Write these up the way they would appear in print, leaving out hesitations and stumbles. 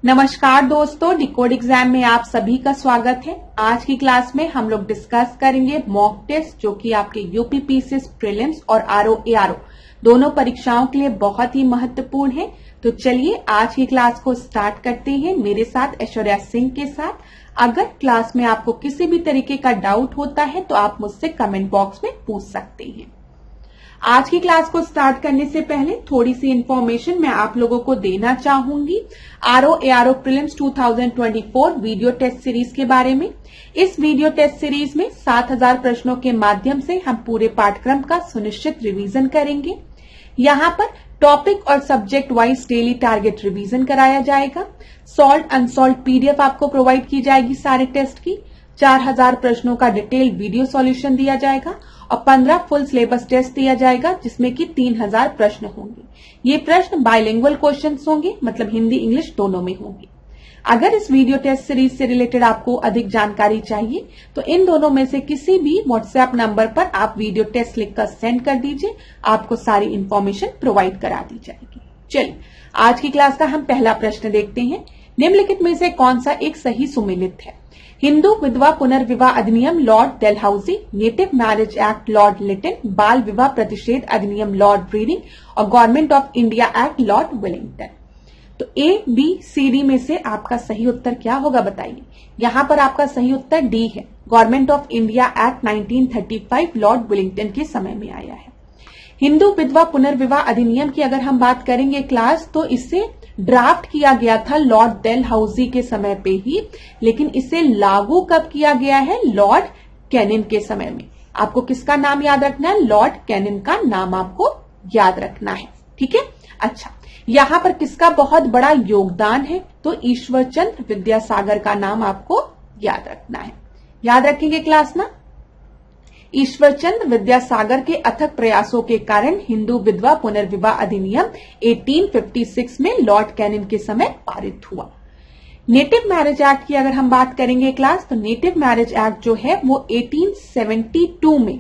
नमस्कार दोस्तों, decode exam में आप सभी का स्वागत है। आज की क्लास में हम लोग डिस्कस करेंगे मॉक टेस्ट जो कि आपके यूपीपीसीएस प्रीलिम्स और आरओ एआरओ दोनों परीक्षाओं के लिए बहुत ही महत्वपूर्ण है। तो चलिए आज की क्लास को स्टार्ट करते हैं मेरे साथ ऐश्वर्या सिंह के साथ। अगर क्लास में आपको किसी भी तरीके का डाउट होता है तो आप मुझसे कमेंट बॉक्स में पूछ सकते हैं। आज की क्लास को स्टार्ट करने से पहले थोड़ी सी इंफॉर्मेशन मैं आप लोगों को देना चाहूंगी RO ARO prelims 2024 video test series के बारे में। इस वीडियो टेस्ट सीरीज में 7000 प्रश्नों के माध्यम से हम पूरे पाठ्यक्रम का सुनिश्चित रिवीजन करेंगे। यहाँ पर टॉपिक और subject wise daily target revision कराया जाएगा। सॉल्व अनसॉल्व पीडीएफ आपको प्रोवाइड की जाएगी सारे टेस्ट की। 4000 प्रश्नों का डिटेल्ड वीडियो सॉल्यूशन दिया जाएगा और 15 फुल सिलेबस टेस्ट दिया जाएगा जिसमें कि 3000 प्रश्न होंगे। ये प्रश्न बाइलिंगुअल क्वेश्चंस होंगे, मतलब हिंदी इंग्लिश दोनों में होंगे। अगर इस वीडियो टेस्ट सीरीज से रिलेटेड आपको अधिक जानकारी चाहिए तो इन दोनों में से किसी भी व्हाट्सएप नंबर पर आप वीडियो टेस्ट लिखकर सेंड कर दीजिए, आपको सारी इंफॉर्मेशन प्रोवाइड करा दी जाएगी। चलिए आज की क्लास का हम पहला प्रश्न देखते हैं। निम्नलिखित में से कौन सा एक सही सुमेलित है? हिंदू विधवा पुनर्विवाह अधिनियम Lord Dalhousie, native marriage act Lord Lytton, बाल विवाह प्रतिषेध अधिनियम लॉर्ड ब्रीडिंग और government of India act Lord Willingdon. तो ए बी सी डी में से आपका सही उत्तर क्या होगा बताइए। यहाँ पर आपका सही उत्तर डी है। Government of India act 1935 Lord Willingdon के समय में आया है। हिंदू विधवा पुनर्विवाह अधिनियम की अगर हम बात करेंगे क्लास, तो इसे ड्राफ्ट किया गया था लॉर्ड डेलहाउसी के समय पे ही, लेकिन इसे लागू कब किया गया है? लॉर्ड कैनिन के समय में। आपको किसका नाम याद रखना है? लॉर्ड कैनिन का नाम आपको याद रखना है। ठीक है, अच्छा यहां पर किसका बहुत बड़ा योगदान है? तो ईश्वरचंद्र विद्यासागर का नाम आपको याद रखना है। याद रखेंगे क्लास ना। ईश्वरचंद्र विद्यासागर के अथक प्रयासों के कारण हिंदू विधवा पुनर्विवाह अधिनियम 1856 में लॉर्ड कैनिन के समय पारित हुआ। नेटिव मैरिज एक्ट की अगर हम बात करेंगे क्लास, तो नेटिव मैरिज एक्ट जो है वो 1872 में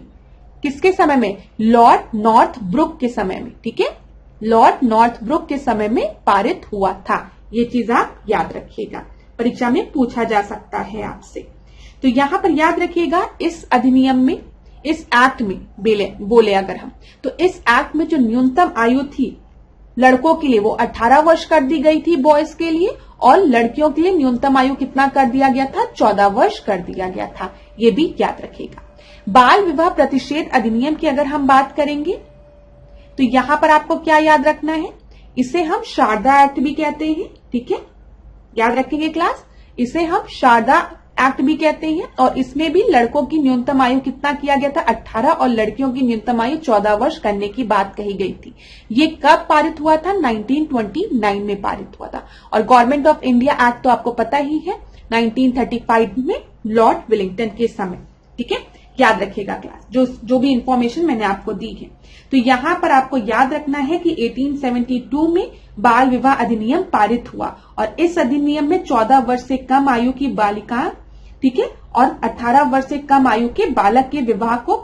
किसके समय में? लॉर्ड नॉर्थ ब्रुक के समय में। ठीक है, लॉर्ड नॉर्थ ब्रुक के समय में पारित हुआ था। ये चीज आप याद रखिएगा, परीक्षा में पूछा जा सकता है आपसे। तो यहां पर याद रखिएगा इस अधिनियम में, इस एक्ट में बोले अगर हम, तो इस एक्ट में जो न्यूनतम आयु थी लड़कों के लिए वो 18 वर्ष कर दी गई थी बॉयज के लिए, और लड़कियों के लिए न्यूनतम आयु कितना कर दिया गया था? 14 वर्ष कर दिया गया था। ये भी याद रखिएगा। बाल विवाह प्रतिषेध अधिनियम की अगर हम बात करेंगे तो यहां पर आपको क्या याद रखना है? इसे हम शारदा एक्ट भी कहते हैं। ठीक है, याद रखेंगे क्लास, इसे हम शारदा एक्ट भी कहते हैं। और इसमें भी लड़कों की न्यूनतम आयु कितना किया गया था? 18, और लड़कियों की न्यूनतम आयु 14 वर्ष करने की बात कही गई थी। ये कब पारित हुआ था? 1929 में पारित हुआ था। और गवर्नमेंट ऑफ इंडिया एक्ट तो आपको पता ही है 1935 में लॉर्ड विलिंगटन के समय। ठीक है, याद रखिएगा क्लास जो भी इंफॉर्मेशन मैंने आपको दी है। तो यहां पर आपको याद रखना है कि 1872 में बाल विवाह अधिनियम पारित हुआ और इस अधिनियम में 14 वर्ष से कम आयु की बालिका, ठीक है, और 18 वर्ष से कम आयु के बालक के विवाह को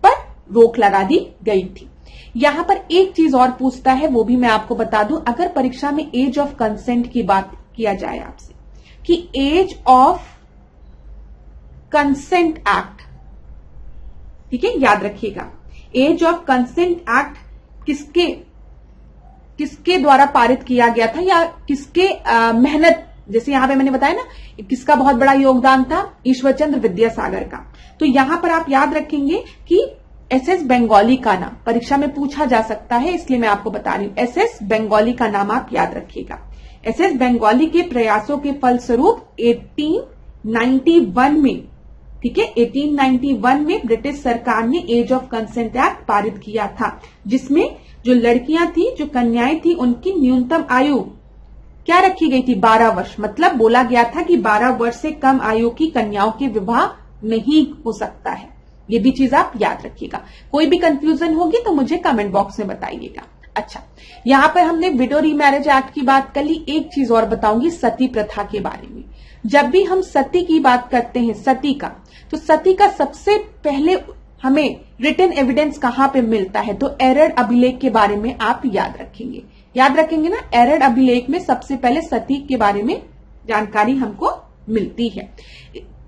पर रोक लगा दी गई थी। यहां पर एक चीज और पूछता है, वो भी मैं आपको बता दूं। अगर परीक्षा में एज ऑफ कंसेंट की बात किया जाए आपसे कि एज ऑफ कंसेंट एक्ट, ठीक है, याद रखिएगा एज ऑफ कंसेंट एक्ट किसके द्वारा पारित किया गया था, या किसके मेहनत, जैसे यहां पे मैंने बताया ना किसका बहुत बड़ा योगदान था? ईश्वरचंद्र विद्यासागर का। तो यहां पर आप याद रखेंगे कि एसएस बंगाली का नाम परीक्षा में पूछा जा सकता है, इसलिए मैं आपको बता रही हूं। एसएस बंगाली का नाम आप याद रखिएगा। एसएस बंगाली के प्रयासों के फलस्वरूप 1891 में, ठीक है, 1891 में ब्रिटिश सरकार ने एज ऑफ कंसेंट एक्ट पारित किया था, जिसमें जो लड़कियां थी, जो कन्याएं थी, उनकी न्यूनतम आयु क्या रखी गई थी? 12 वर्ष। मतलब बोला गया था कि 12 वर्ष से कम आयु की कन्याओं के विवाह नहीं हो सकता है। ये भी चीज आप याद रखिएगा। कोई भी कंफ्यूजन होगी तो मुझे कमेंट बॉक्स में बताइएगा। अच्छा, यहां पर हमने विडो रीमैरिज एक्ट की बात कर ली। एक चीज और बताऊंगी सती प्रथा के बारे में। जब भी हम सती की बात करते हैं, सती का, तो सती का सबसे पहले हमें रिटन एविडेंस कहां पे मिलता है? तो एरर अभिलेख के बारे में आप याद रखेंगे। याद रखेंगे ना, एरड अभिलेख में सबसे पहले सती के बारे में जानकारी हमको मिलती है।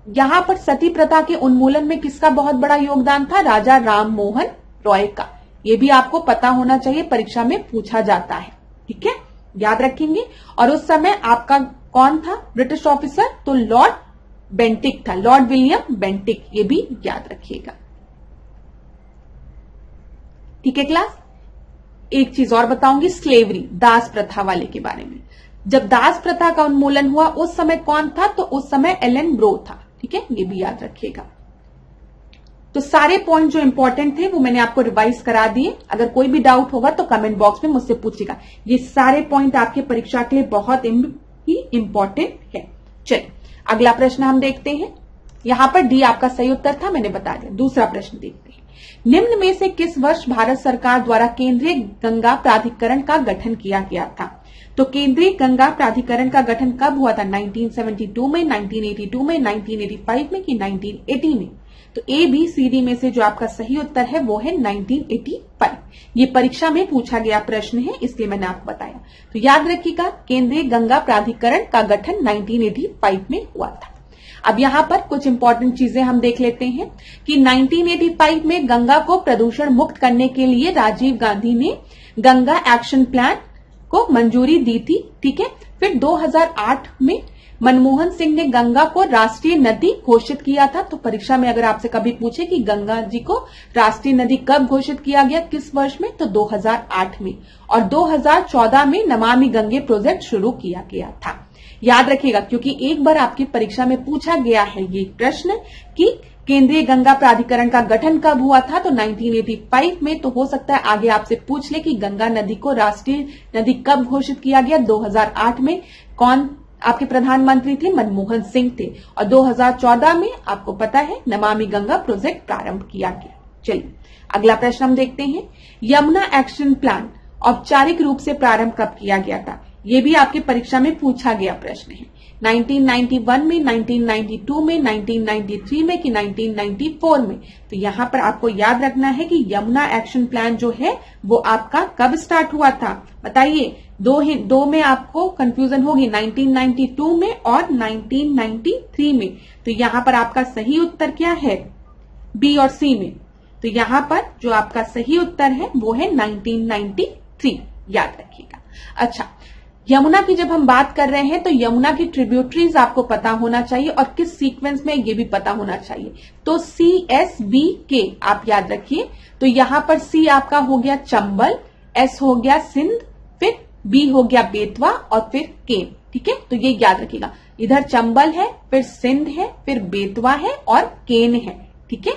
यहां पर सती प्रथा के उन्मूलन में किसका बहुत बड़ा योगदान था? राजा राम मोहन रॉय का। ये भी आपको पता होना चाहिए, परीक्षा में पूछा जाता है। ठीक है, याद रखेंगे। और उस समय आपका कौन था ब्रिटिश ऑफिसर? तो लॉर्ड बेंटिक था, लॉर्ड विलियम बेंटिक। ये भी याद रखिएगा। ठीक है क्लास, एक चीज और बताऊंगी, स्लेवरी, दास प्रथा वाले के बारे में। जब दास प्रथा का उन्मूलन हुआ उस समय कौन था? तो उस समय एलन ब्रो था। ठीक है, ये भी याद रखिएगा। तो सारे पॉइंट जो इंपॉर्टेंट थे वो मैंने आपको रिवाइज करा दिए। अगर कोई भी डाउट होगा तो कमेंट बॉक्स में मुझसे पूछिएगा। ये सारे पॉइंट आपके परीक्षा के लिए बहुत ही इंपॉर्टेंट है। चलिए अगला प्रश्न हम देखते हैं। यहां पर डी आपका सही उत्तर था, मैंने बता दिया। दूसरा प्रश्न देखते हैं। निम्न में से किस वर्ष भारत सरकार द्वारा केंद्रीय गंगा प्राधिकरण का गठन किया गया था? तो केंद्रीय गंगा प्राधिकरण का गठन कब हुआ था? 1972 में, 1982 में, 1985 में कि 1980 में? तो ए बी सी डी में से जो आपका सही उत्तर है वो है 1985। ये परीक्षा में पूछा गया प्रश्न है, इसलिए मैंने आपको बताया। तो याद रखिएगा, केंद्रीय गंगा प्राधिकरण का गठन 1985 में हुआ था। अब यहां पर कुछ इंपॉर्टेंट चीजें हम देख लेते हैं कि 1985 में गंगा को प्रदूषण मुक्त करने के लिए राजीव गांधी ने गंगा एक्शन प्लान को मंजूरी दी थी। ठीक है, फिर 2008 में मनमोहन सिंह ने गंगा को राष्ट्रीय नदी घोषित किया था। तो परीक्षा में अगर आपसे कभी पूछे कि गंगा जी को राष्ट्रीय नदी कब घोषित किया गया, किस वर्ष में? तो 2008 में। और 2014 में नमामि गंगे प्रोजेक्ट शुरू किया गया था। याद रखिएगा, क्योंकि एक बार आपकी परीक्षा में पूछा गया है ये प्रश्न कि केंद्रीय गंगा प्राधिकरण का गठन कब हुआ था, तो 1985 में। तो हो सकता है आगे आपसे पूछ ले कि गंगा नदी को राष्ट्रीय नदी कब घोषित किया गया? 2008 में। कौन आपके प्रधानमंत्री थे? मनमोहन सिंह थे। और 2014 में आपको पता है नमामि गंगा प्रोजेक्ट प्रारंभ किया गया। चलिए अगला प्रश्न हम देखते हैं। यमुना एक्शन प्लान औपचारिक रूप से प्रारंभ कब किया गया था? ये भी आपके परीक्षा में पूछा गया प्रश्न है। 1991 में, 1992 में, 1993 में कि 1994 में? तो यहां पर आपको याद रखना है कि यमुना एक्शन प्लान जो है वो आपका कब स्टार्ट हुआ था? बताइए, दो में आपको कंफ्यूजन होगी, 1992 में और 1993 में। तो यहां पर आपका सही उत्तर क्या है? बी और सी में। तो यहां पर जो आपका सही उत्तर है वो है 1993। याद रखिएगा। अच्छा, यमुना की जब हम बात कर रहे हैं तो यमुना की ट्रिब्यूटरीज आपको पता होना चाहिए और किस सीक्वेंस में ये भी पता होना चाहिए। तो CSBK आप याद रखिए। तो यहां पर C आपका हो गया चंबल, S हो गया सिंध, फिर B हो गया बेतवा और फिर केन। ठीक है, तो ये याद रखिएगा। इधर चंबल है, फिर सिंध है, फिर बेतवा है और केन है। ठीक है,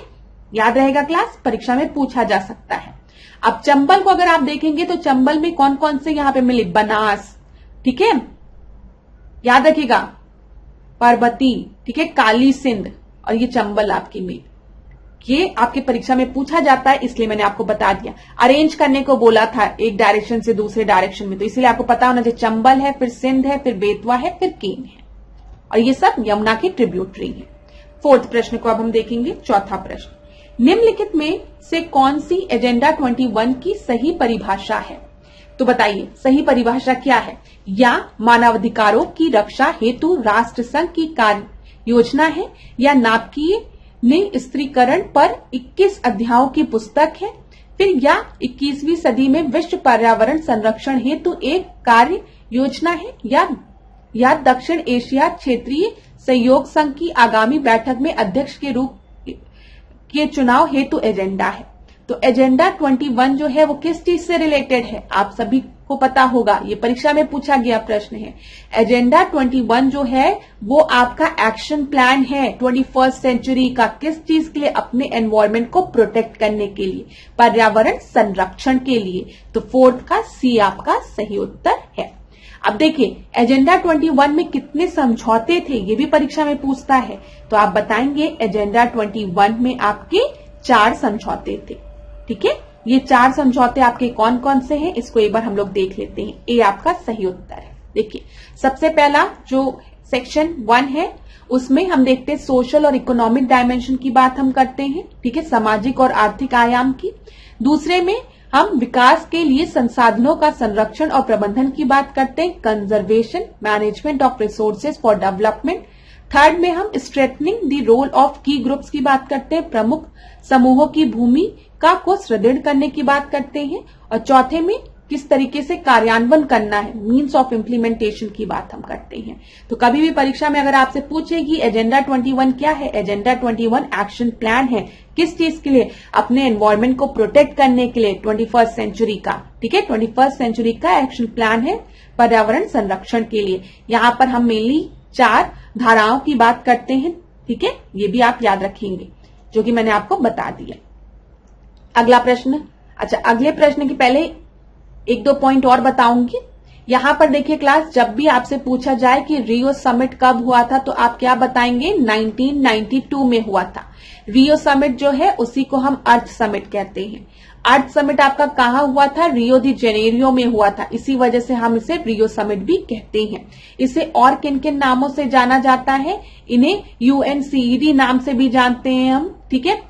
याद रहेगा क्लास, परीक्षा में पूछा जा सकता है। अब चंबल को अगर आप देखेंगे तो चंबल में कौन कौन से यहां पे मिले? बनास, ठीक है, याद रखिएगा, पार्वती, ठीक है, काली सिंध और ये चंबल आपकी में। ये आपके परीक्षा में पूछा जाता है, इसलिए मैंने आपको बता दिया। अरेंज करने को बोला था एक डायरेक्शन से दूसरे डायरेक्शन में, तो इसलिए आपको पता होना चाहिए चंबल है, फिर सिंध है, फिर बेतवा है, फिर केन है और ये सब यमुना की ट्रिब्यूटरी है। फोर्थ प्रश्न को अब हम देखेंगे। चौथा प्रश्न, निम्नलिखित में से कौन सी एजेंडा 21 की सही परिभाषा है? तो बताइए सही परिभाषा क्या है? या मानवाधिकारों की रक्षा हेतु राष्ट्र संघ की कार्य योजना है, या नाभिकीय निस्त्रीकरण पर 21 अध्यायों की पुस्तक है, फिर या 21वीं सदी में विश्व पर्यावरण संरक्षण हेतु एक कार्य योजना है, या दक्षिण एशिया क्षेत्रीय सहयोग संघ की आगामी बैठक में अध्यक्ष के रूप के चुनाव हेतु एजेंडा है। तो एजेंडा 21 जो है वो किस चीज से रिलेटेड है? आप सभी को पता होगा, ये परीक्षा में पूछा गया प्रश्न है। एजेंडा 21 जो है वो आपका एक्शन प्लान है 21st सेंचुरी का। किस चीज के लिए? अपने एनवायरमेंट को प्रोटेक्ट करने के लिए, पर्यावरण संरक्षण के लिए। तो फोर्थ का सी आपका सही उत्तर है। अब देखिए एजेंडा 21 में कितने समझौते थे, ये भी परीक्षा में पूछता है। तो आप बताएंगे एजेंडा 21 में आपके 4 समझौते थे। ठीक है, ये 4 समझौते आपके कौन कौन से हैं, इसको एक बार हम लोग देख लेते हैं। ए आपका सही उत्तर है। देखिए सबसे पहला जो सेक्शन 1 है उसमें हम देखते हैं सोशल और इकोनॉमिक डायमेंशन की बात हम करते हैं। ठीक है, सामाजिक और आर्थिक आयाम की। दूसरे में हम विकास के लिए संसाधनों का संरक्षण और प्रबंधन की बात करते हैं, conservation, management of resources for development. Third में हम स्ट्रेटनिंग द रोल ऑफ की ग्रुप्स की बात करते हैं, प्रमुख समूहों की भूमिका को सुदृढ़ करने की बात करते हैं। और चौथे में किस तरीके से कार्यान्वयन करना है, मीन्स ऑफ इम्प्लीमेंटेशन की बात हम करते हैं। तो कभी भी परीक्षा में अगर आपसे पूछेगी एजेंडा 21 क्या है, एजेंडा 21 एक्शन प्लान है, किस चीज के लिए, अपने एनवायरमेंट को प्रोटेक्ट करने के लिए 21st सेंचुरी का, ठीक है, 21st सेंचुरी का एक्शन प्लान है पर्यावरण संरक्षण के लिए। यहां पर हम मेनली 4 धाराओं की बात करते हैं, ठीक है, ये भी आप याद रखेंगे जो कि मैंने आपको बता दिया। अगला प्रश्न, अच्छा अगले प्रश्न के पहले 1-2 पॉइंट और बताऊंगी। यहां पर देखिए क्लास, जब भी आपसे पूछा जाए कि रियो समिट कब हुआ था तो आप क्या बताएंगे, 1992 में हुआ था। रियो समिट जो है उसी को हम अर्थ समिट कहते हैं। अर्थ समिट आपका कहां हुआ था, रियो दी जेनेरियो में हुआ था, इसी वजह से हम इसे रियो समिट भी कहते हैं। इसे और किन किन नामों से जाना जाता है, इन्हें UNCED नाम से भी जानते हैं हम, ठीक है,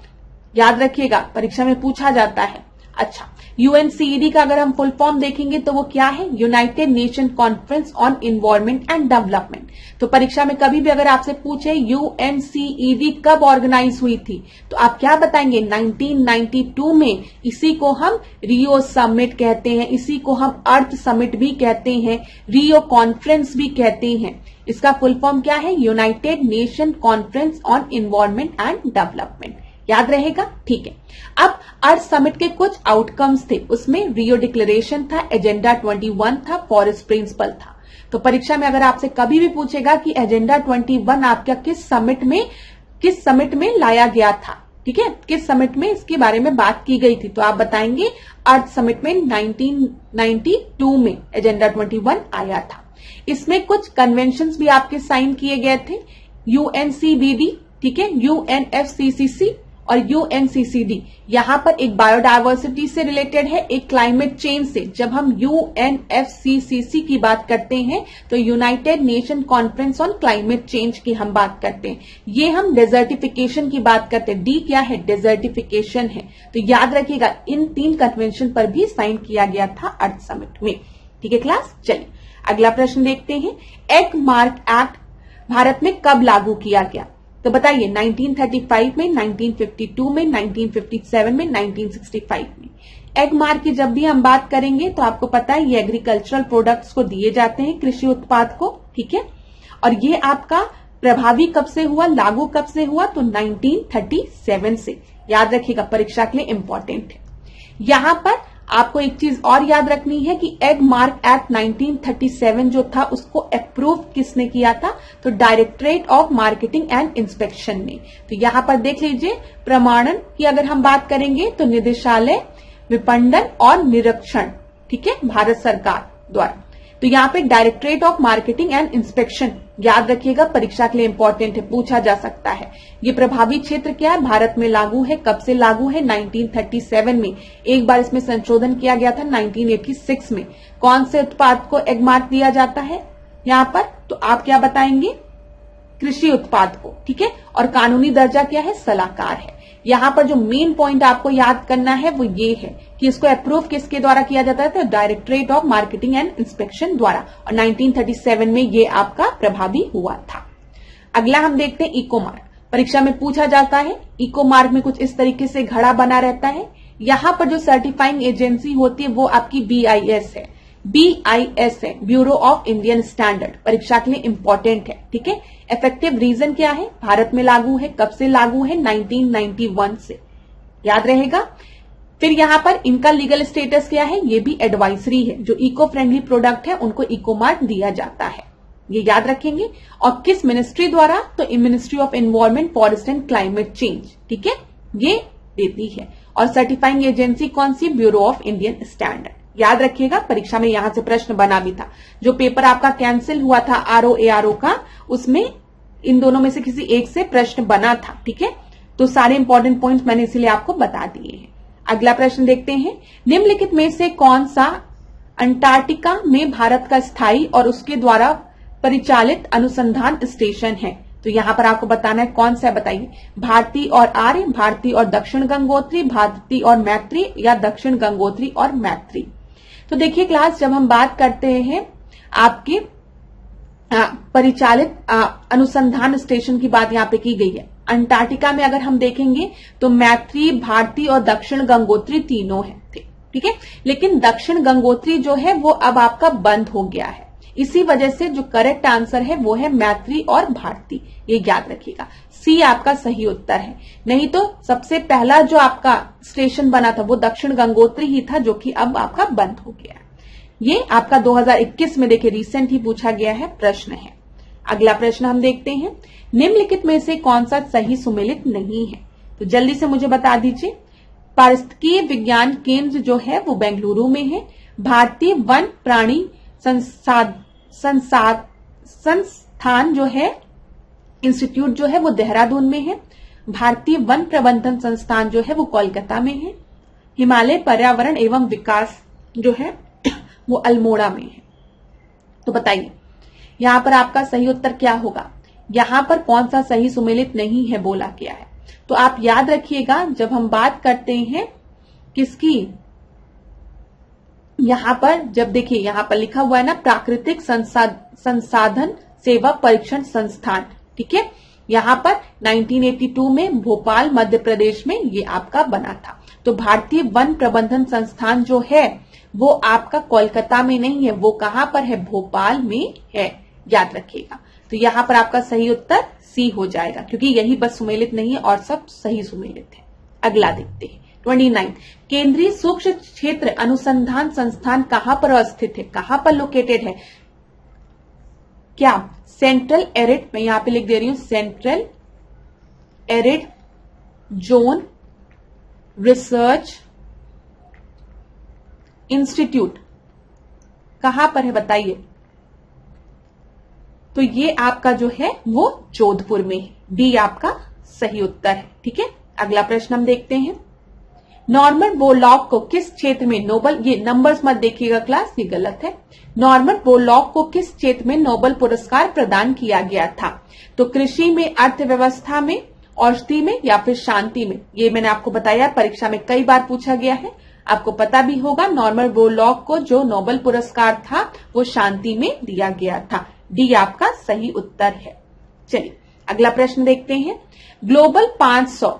याद रखिएगा परीक्षा में पूछा जाता है। अच्छा, UNCED का अगर हम फुल फॉर्म देखेंगे तो वो क्या है, United nation conference on environment and development. तो परीक्षा में कभी भी अगर आपसे पूछे UNCED कब ऑर्गेनाइज हुई थी तो आप क्या बताएंगे, 1992 में। इसी को हम रियो समिट कहते हैं, इसी को हम अर्थ समिट भी कहते हैं, रियो कॉन्फ्रेंस भी कहते हैं। इसका फुल फॉर्म क्या है, United nation conference on environment and development. याद रहेगा, ठीक है। अब अर्थ समिट के कुछ आउटकम्स थे, उसमें रियो डिक्लेरेशन था, एजेंडा 21 था, फॉरेस्ट प्रिंसिपल था। तो परीक्षा में अगर आपसे कभी भी पूछेगा कि एजेंडा 21 आपका किस समिट में लाया गया था, ठीक है, किस समिट में इसके बारे में बात की गई थी, तो आप बताएंगे अर्थ समिट में 1992 में एजेंडा 21 आया था। इसमें कुछ कन्वेंशंस भी आपके साइन किए गए थे, UNCBD, ठीक है, UNFCCC और UNCCD। यहां पर एक बायोडायवर्सिटी से रिलेटेड है, एक क्लाइमेट चेंज से। जब हम UNFCCC की बात करते हैं तो United nation conference on climate change की हम बात करते हैं। ये हम डेजर्टिफिकेशन की बात करते हैं, डी क्या है, डेजर्टिफिकेशन है। तो याद रखिएगा इन 3 कन्वेंशन पर भी साइन किया गया था अर्थ समिट में, ठीक है क्लास। चलिए अगला प्रश्न देखते हैं, एग मार्क एक्ट भारत में कब लागू किया गया, तो बताइए 1935 में, 1952 में, 1957 में, 1965 में। एग मार्क की जब भी हम बात करेंगे तो आपको पता है ये एग्रीकल्चरल प्रोडक्ट्स को दिए जाते हैं, कृषि उत्पाद को, ठीक है। और ये आपका प्रभावी कब से हुआ, लागू कब से हुआ, तो 1937 से। याद रखिएगा परीक्षा के लिए इंपॉर्टेंट है। यहां पर आपको एक चीज और याद रखनी है कि एग मार्क एक्ट 1937 जो था उसको अप्रूव किसने किया था, तो directorate of marketing and inspection ने। तो यहां पर देख लीजिए, प्रमाणन की अगर हम बात करेंगे तो निदेशालय विपणन और निरीक्षण, ठीक है, भारत सरकार द्वारा। तो यहाँ पे directorate of marketing and inspection, याद रखिएगा परीक्षा के लिए इंपॉर्टेंट है, पूछा जा सकता है। ये प्रभावी क्षेत्र क्या है, भारत में लागू है, कब से लागू है, 1937 में। एक बार इसमें संशोधन किया गया था 1986 में। कौन से उत्पाद को एग मार्क दिया जाता है यहाँ पर, तो आप क्या बताएंगे, कृषि उत्पाद को, ठीक है। और कानूनी दर्जा क्या है, सलाहकार है। यहां पर जो मेन पॉइंट आपको याद करना है वो ये है कि इसको अप्रूव किसके द्वारा किया जाता है, तो directorate of marketing and inspection द्वारा। और 1937 में ये आपका प्रभावी हुआ था। अगला हम देखते हैं इको मार्क, परीक्षा में पूछा जाता है। इको मार्क में कुछ इस तरीके से घड़ा बना रहता है। यहां पर जो सर्टिफाइंग एजेंसी होती है वो आपकी BIS है, BIS है, ब्यूरो ऑफ इंडियन स्टैंडर्ड। परीक्षा के लिए इंपॉर्टेंट है, ठीक है। इफेक्टिव रीजन क्या है, भारत में लागू है, कब से लागू है, 1991 से। याद रहेगा। फिर यहां पर इनका लीगल स्टेटस क्या है, ये भी एडवाइजरी है। जो इको फ्रेंडली प्रोडक्ट है उनको इको मार्क दिया जाता है, ये याद रखेंगे। और किस मिनिस्ट्री द्वारा, तो ministry of environment, forest and climate change, ठीक है, ये देती है। और सर्टिफाइंग एजेंसी कौन सी, ब्यूरो ऑफ इंडियन स्टैंडर्ड। याद रखिएगा परीक्षा में यहां से प्रश्न बना भी था। जो पेपर आपका कैंसिल हुआ था RO-ARO का, उसमें इन दोनों में से किसी एक से प्रश्न बना था, ठीक है। तो सारे इंपॉर्टेंट पॉइंट्स मैंने इसीलिए आपको बता दिए हैं। अगला प्रश्न देखते हैं, निम्नलिखित में से कौन सा अंटार्कटिका में भारत का स्थायी और उसके द्वारा परिचालित अनुसंधान स्टेशन है। तो यहां पर आपको बताना है कौन सा है, बताइए। भारती और आर्य, भारती और दक्षिण गंगोत्री, भारती और मैत्री, या दक्षिण गंगोत्री और मैत्री। तो देखिए क्लास, जब हम बात करते हैं आपके परिचालित अनुसंधान स्टेशन की बात यहां पे की गई है। अंटार्कटिका में अगर हम देखेंगे तो मैत्री, भारती और दक्षिण गंगोत्री तीनों है, ठीक है। लेकिन दक्षिण गंगोत्री जो है वो अब आपका बंद हो गया है, इसी वजह से जो करेक्ट आंसर है वो है मैत्री और भारती, ये याद रखिएगा। सी आपका सही उत्तर है। नहीं तो सबसे पहला जो आपका स्टेशन बना था वो दक्षिण गंगोत्री ही था, जो कि अब आपका बंद हो गया है। ये आपका 2021 में देखिए रिसेंट ही पूछा गया है प्रश्न है। अगला प्रश्न हम देखते हैं, निम्नलिखित में से कौन सा सही सुमेलित नहीं है? तो जल्दी से मुझे बता दीजिए। पारिस्थितिकीय विज्ञान केंद्र जो है वो बेंगलुरु में है। भारतीय वन प्राणी संस्थान जो है, इंस्टीट्यूट जो है वो देहरादून में है। भारतीय वन प्रबंधन संस्थान जो है वो कोलकाता में है। हिमालय पर्यावरण एवं विकास जो है वो अल्मोड़ा में है। तो बताइए यहां पर आपका सही उत्तर क्या होगा? यहां पर कौन सा सही सुमेलित नहीं है बोला गया है? तो आप याद रखिएगा, जब हम बात करते हैं किसकी, यहां पर जब देखिए यहां पर लिखा हुआ है ना प्राकृतिक संसाधन सेवा परीक्षण संस्थान, ठीक है। यहां पर 1982 में भोपाल मध्य प्रदेश में ये आपका बना था। तो भारतीय वन प्रबंधन संस्थान जो है वो आपका कोलकाता में नहीं है, वो कहां पर है? भोपाल में है, याद रखिएगा। तो यहां पर आपका सही उत्तर सी हो जाएगा, क्योंकि यही बस सुमेलित नहीं है और सब सही सुमेलित है। अगला देखते हैं 29, केंद्रीय सूक्ष्म क्षेत्र अनुसंधान संस्थान कहां पर स्थित है? कहां पर लोकेटेड है? क्या सेंट्रल एरिड, मैं यहां पे लिख दे रही हूं, central arid zone research institute कहां पर है बताइए? तो ये आपका जो है वो जोधपुर में है। डी आपका सही उत्तर है, ठीक है। अगला प्रश्न हम देखते हैं, नॉर्मन बोरलॉग को किस क्षेत्र में नोबल, ये नंबर्स मत देखिएगा क्लास, ये गलत है। नॉर्मन बोरलॉग को किस क्षेत्र में नोबेल पुरस्कार प्रदान किया गया था? तो कृषि में, अर्थव्यवस्था में, औषधि में, या फिर शांति में? ये मैंने आपको बताया, परीक्षा में कई बार पूछा गया है, आपको पता भी होगा। नॉर्मन बोरलॉग को जो नोबेल पुरस्कार था वो शांति में दिया गया था। डी आपका सही उत्तर है। चलिए अगला प्रश्न देखते हैं, ग्लोबल 500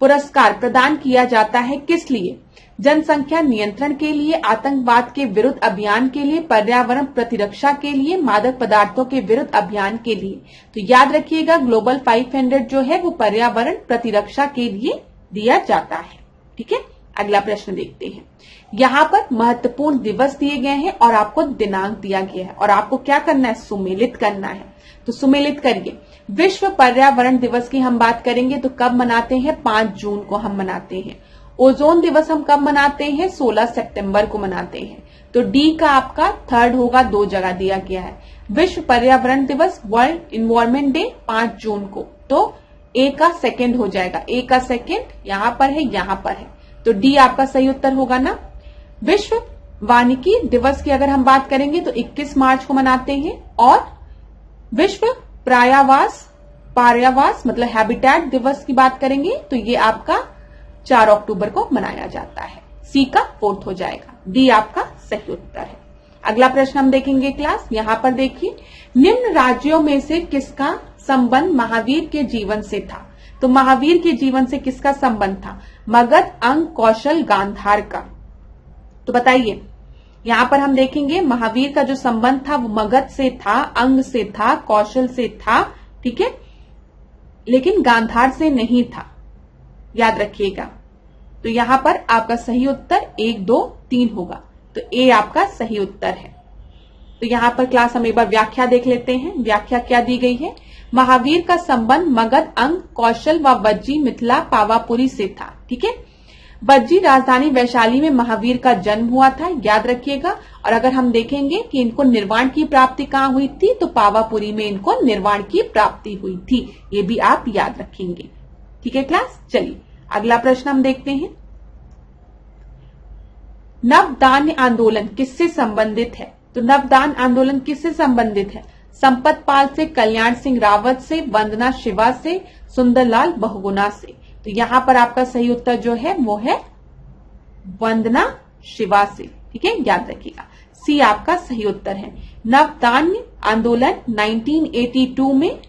पुरस्कार प्रदान किया जाता है किस लिए? जनसंख्या नियंत्रण के लिए, आतंकवाद के विरुद्ध अभियान के लिए, पर्यावरण प्रतिरक्षा के लिए, मादक पदार्थों के विरुद्ध अभियान के लिए? तो याद रखिएगा ग्लोबल 500 जो है वो पर्यावरण प्रतिरक्षा के लिए दिया जाता है, ठीक है। अगला प्रश्न देखते हैं, यहां पर महत्वपूर्ण दिवस दिए गए हैं और आपको दिनांक दिया गया है और आपको क्या करना है? सुमेलित करना है। तो सुमेलित करिए। विश्व पर्यावरण दिवस की हम बात करेंगे तो कब मनाते हैं? 5 जून को हम मनाते हैं। ओजोन दिवस हम कब मनाते हैं? 16 सितंबर को मनाते हैं। तो डी का आपका थर्ड होगा, 2 जगह दिया गया है। विश्व पर्यावरण दिवस, वर्ल्ड इन्वायरमेंट डे 5 जून को, तो ए का सेकेंड हो जाएगा। ए का सेकेंड यहां पर है, यहां पर है, तो डी आपका सही उत्तर होगा ना। विश्व वानिकी दिवस की अगर हम बात करेंगे तो 21 मार्च को मनाते हैं और विश्व पर्यावास मतलब हैबिटेट दिवस की बात करेंगे तो ये आपका 4 अक्टूबर को मनाया जाता है। सी का 4th हो जाएगा। डी आपका सही उत्तर है। अगला प्रश्न हम देखेंगे क्लास, यहां पर देखिए, निम्न राज्यों में से किसका संबंध महावीर के जीवन से था? तो महावीर के जीवन से किसका संबंध था? मगध, अंग, कौशल, गांधार का। तो बताइए यहां पर हम देखेंगे महावीर का जो संबंध था वो मगध से था, अंग से था, कौशल से था, ठीक है, लेकिन गांधार से नहीं था, याद रखिएगा। तो यहां पर आपका सही उत्तर 1, 2, 3 होगा, तो ए आपका सही उत्तर है। तो यहां पर क्लास हम एक बार व्याख्या देख लेते हैं। व्याख्या क्या दी गई है? महावीर का संबंध मगध, अंग, कौशल व बज्जी, मिथिला, पावापुरी से था, ठीक है। बज्जी राजधानी वैशाली में महावीर का जन्म हुआ था, याद रखिएगा। और अगर हम देखेंगे कि इनको निर्वाण की प्राप्ति कहां हुई थी तो पावापुरी में इनको निर्वाण की प्राप्ति हुई थी, ये भी आप याद रखेंगे, ठीक है क्लास। चलिए अगला प्रश्न हम देखते हैं, नवदान्य आंदोलन किससे संबंधित है? तो नवदान आंदोलन किससे संबंधित है? संपत पाल से, कल्याण सिंह रावत से, वंदना शिवा से, सुंदरलाल बहुगुणा से। तो यहां पर आपका सही उत्तर जो है वो है वंदना शिवा से। ठीक है, याद रखिएगा, सी आपका सही उत्तर है। नवधान्य आंदोलन 1982 में